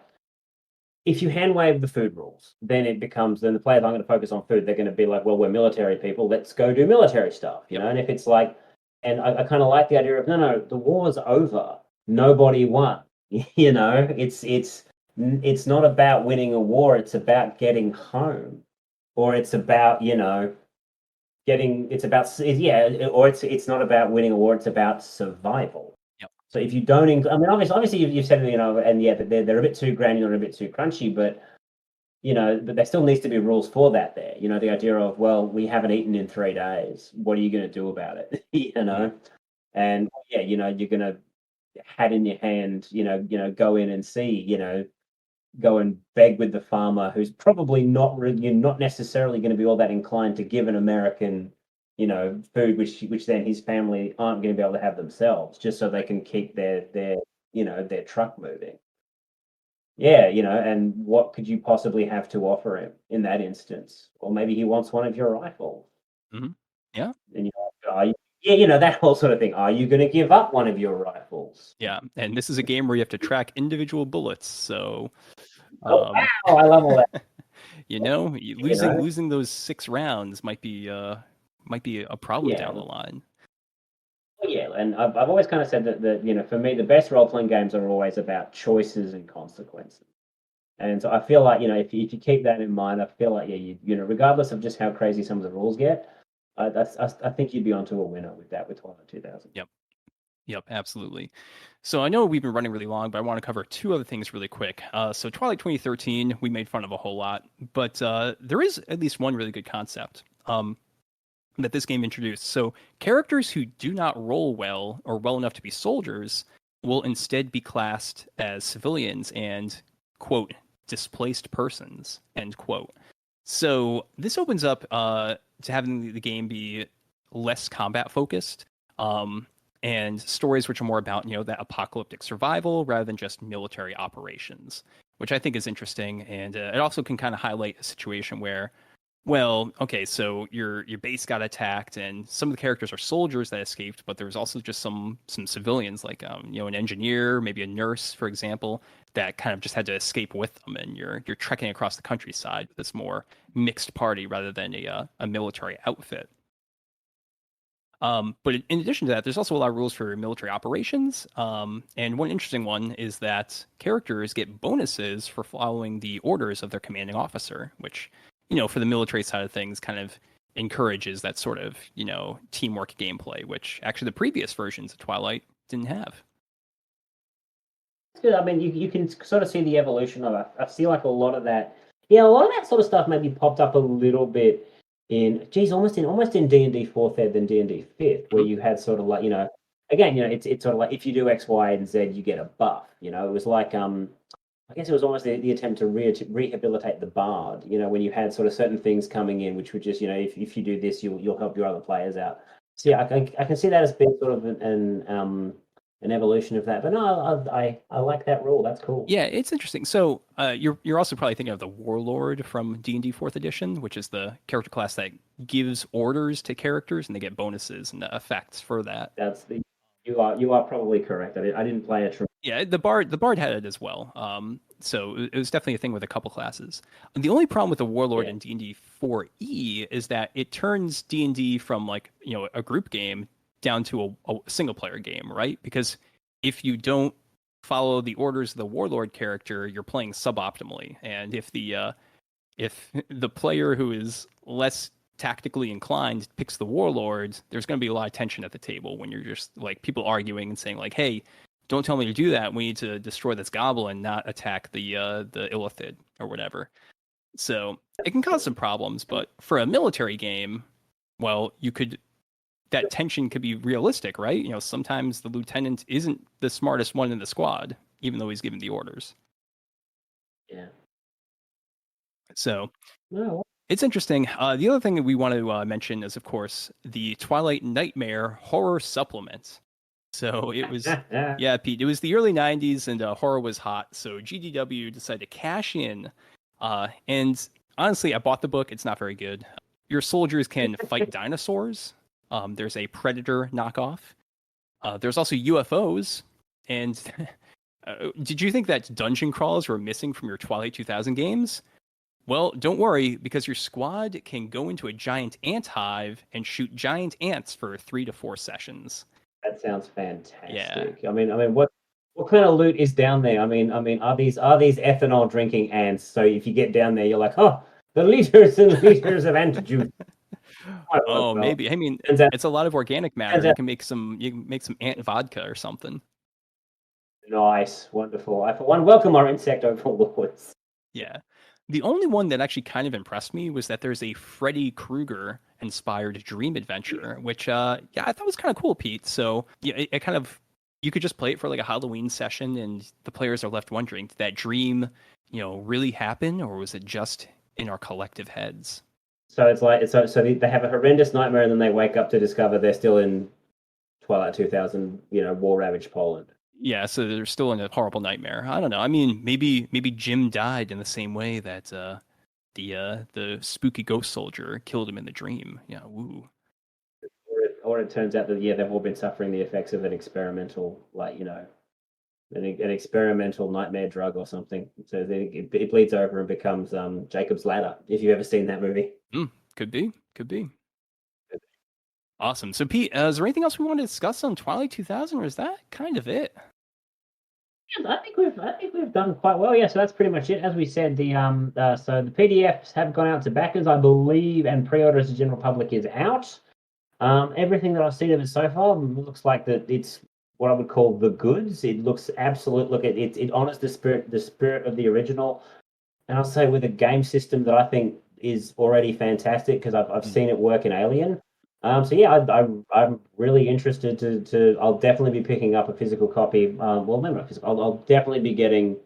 if you hand wave the food rules, then then the players aren't going to focus on food. They're going to be like, well, we're military people. Let's go do military stuff, Yep. And if it's like, and I kind of like the idea of, no, the war's over. Nobody won. It's not about winning a war. It's about getting home, or it's about, or it's not about winning a war. It's about survival. Yep. So if you don't, I mean, obviously you've said, and yeah, that they're a bit too granular and a bit too crunchy, but but there still needs to be rules for that there. The idea of, well, we haven't eaten in 3 days. What are you going to do about it? Mm. And yeah, you're going to hat in your hand, go in and see, go and beg with the farmer who's probably not necessarily going to be all that inclined to give an American, food, which then his family aren't going to be able to have themselves, just so they can keep their truck moving. Yeah, and what could you possibly have to offer him in that instance? Or maybe he wants one of your rifles. Hmm. Yeah. And yeah, that whole sort of thing. Are you going to give up one of your rifles? Yeah. And this is a game where you have to track individual bullets. So, Oh um, wow, I love all that. You losing know, losing those 6 rounds might be a problem yeah, down the line. yeah. And I've always kind of said that for me the best role playing games are always about choices and consequences. And so I feel like, if you keep that in mind, I feel like, yeah, regardless of just how crazy some of the rules get, I think you'd be onto a winner with that with Twilight 2000. Yep. Yep, absolutely. So I know we've been running really long, but I want to cover 2 other things really quick. So Twilight 2013, we made fun of a whole lot, but there is at least one really good concept that this game introduced. So characters who do not roll well or well enough to be soldiers will instead be classed as civilians and, quote, displaced persons, end quote. So this opens up to having the game be less combat focused, and stories which are more about that apocalyptic survival rather than just military operations, which I think is interesting. And it also can kind of highlight a situation where, well, okay, so your base got attacked, and some of the characters are soldiers that escaped, but there's also just some civilians, like an engineer, maybe a nurse, for example, that kind of just had to escape with them, and you're trekking across the countryside with this more mixed party rather than a military outfit. But in addition to that, there's also a lot of rules for military operations. And one interesting one is that characters get bonuses for following the orders of their commanding officer, which, for the military side of things, kind of encourages that sort of, teamwork gameplay, which actually the previous versions of Twilight didn't have. It's good. I mean, you can sort of see the evolution of it. I see like a lot of that. Yeah, a lot of that sort of stuff maybe popped up a little bit in, geez, almost in D&D fourth ed than D&D fifth, where you had sort of like, again, it's sort of like if you do X, Y, and Z, you get a buff. It was like I guess it was almost the attempt to rehabilitate the bard. When you had sort of certain things coming in, which would just, if you do this, you'll help your other players out. So yeah, I can see that as being sort of an evolution of that. But no, I like that rule. That's cool. Yeah, it's interesting. So you're also probably thinking of the Warlord from D&D Fourth Edition, which is the character class that gives orders to characters, and they get bonuses and effects for that. You are probably correct. I didn't play a. Yeah, the bard had it as well. So it was definitely a thing with a couple classes. The only problem with the Warlord in D&D 4E is that it turns D&D from like a group game down to a single player game, right? Because if you don't follow the orders of the Warlord character, you're playing suboptimally. And if the player who is less tactically inclined picks the Warlord, there's going to be a lot of tension at the table when you're just like people arguing and saying like, "Hey, don't tell me to do that. We need to destroy this goblin, not attack the Illithid or whatever." So it can cause some problems, but for a military game, well, that tension could be realistic, right? Sometimes the lieutenant isn't the smartest one in the squad, even though he's given the orders. Yeah. So no. It's interesting. The other thing that we want to mention is, of course, the Twilight Nightmare horror supplement. So it was, yeah, Pete, it was the early 90s and horror was hot. So GDW decided to cash in. And honestly, I bought the book. It's not very good. Your soldiers can fight dinosaurs. There's a Predator knockoff. There's also UFOs. And did you think that dungeon crawls were missing from your Twilight 2000 games? Well, don't worry, because your squad can go into a giant ant hive and shoot giant ants for 3 to 4 sessions. That sounds fantastic. Yeah. I mean, what kind of loot is down there? I mean, are these ethanol drinking ants? So if you get down there, you're like, oh, the liters and liters of ant juice. Oh, maybe. I mean, it's a lot of organic matter. You can make some ant vodka or something. Nice, wonderful. For one, welcome our insect overlords. Yeah. The only one that actually kind of impressed me was that there's a Freddy Krueger inspired dream adventure, which I thought was kind of cool, Pete. So yeah, it kind of, you could just play it for like a Halloween session, and the players are left wondering, did that dream, really happen, or was it just in our collective heads? So it's like so they have a horrendous nightmare, and then they wake up to discover they're still in Twilight 2000, war-ravaged Poland. Yeah, so they're still in a horrible nightmare. I don't know. I mean, maybe Jim died in the same way that the spooky ghost soldier killed him in the dream. Yeah, woo. Or it turns out that they've all been suffering the effects of an experimental, an experimental nightmare drug or something. So it bleeds over and becomes Jacob's Ladder. If you've ever seen that movie, could be. Awesome. So Pete, is there anything else we want to discuss on Twilight 2000, or is that kind of it? I think we've done quite well. Yeah, so that's pretty much it. As we said, so the PDFs have gone out to backers, I believe, and pre-orders to general public is out. Everything that I've seen of it so far looks like that it's what I would call the goods. It looks absolute. Look, it honors the spirit of the original, and I'll say with a game system that I think is already fantastic because I've seen it work in Alien. So yeah, I'm really interested to. I'll definitely be picking up a physical copy. Well, no, not physical. I'll definitely be getting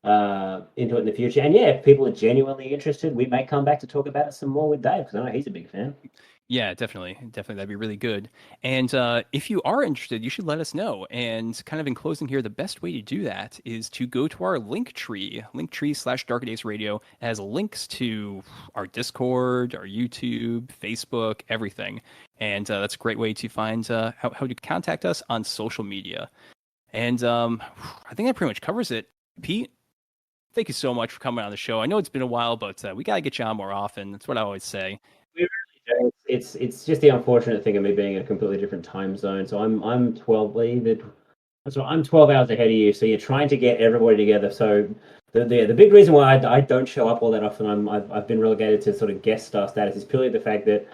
into it in the future. And yeah, if people are genuinely interested, we may come back to talk about it some more with Dave, because I know he's a big fan. Yeah, definitely. Definitely. That'd be really good. And if you are interested, you should let us know. And kind of in closing here, the best way to do that is to go to our Linktree/Darker Days Radio. It has links to our Discord, our YouTube, Facebook, everything. And that's a great way to find how to contact us on social media. And I think that pretty much covers it. Pete, thank you so much for coming on the show. I know it's been a while, but we got to get you on more often. That's what I always say. We really do. It's just the unfortunate thing of me being in a completely different time zone. So I'm 12 that's right, I'm 12 hours ahead of you. So you're trying to get everybody together. So the big reason why I don't show up all that often, I've been relegated to sort of guest star status, is purely the fact that,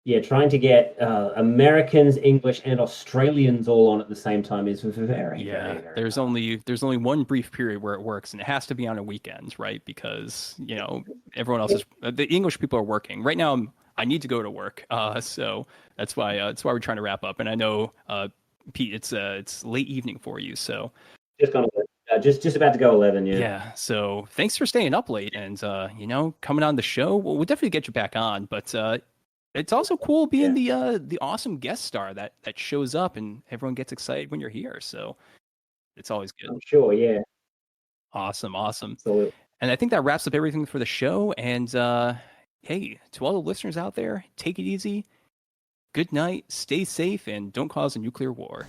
yeah, trying to get Americans, English, and Australians all on at the same time is very, Yeah, very there's hard. only one brief period where it works, and it has to be on a weekend, right? Because everyone else is the English people are working right now. I need to go to work, so that's why we're trying to wrap up. And I know, Pete, it's late evening for you, so Just gone, just about to go 11. Yeah. yeah. So thanks for staying up late and coming on the show. We'll definitely get you back on, but it's also cool being Yeah. the awesome guest star that shows up and everyone gets excited when you're here. So it's always good. I'm sure. Yeah. Awesome, awesome. Absolutely. And I think that wraps up everything for the show. And hey, to all the listeners out there, take it easy. Good night, stay safe, and don't cause a nuclear war.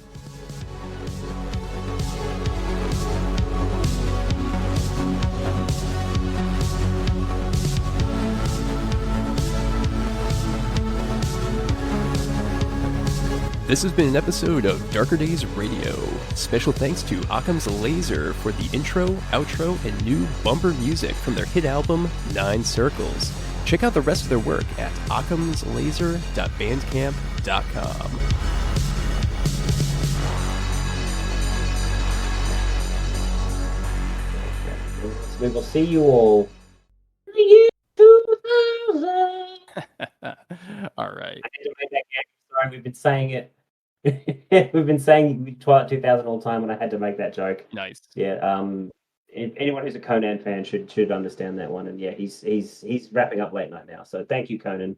This has been an episode of Darker Days Radio. Special thanks to Occam's Laser for the intro, outro, and new bumper music from their hit album, 9 Circles. Check out the rest of their work at occamslaser.bandcamp.com. We will see you all in the year 2000. All right. I had to make that gag. Sorry, we've been saying it. We've been saying Twilight 2000 all the time, and I had to make that joke. Nice. Yeah. Anyone who's a Conan fan should understand that one. And yeah, he's wrapping up late night now. So thank you, Conan.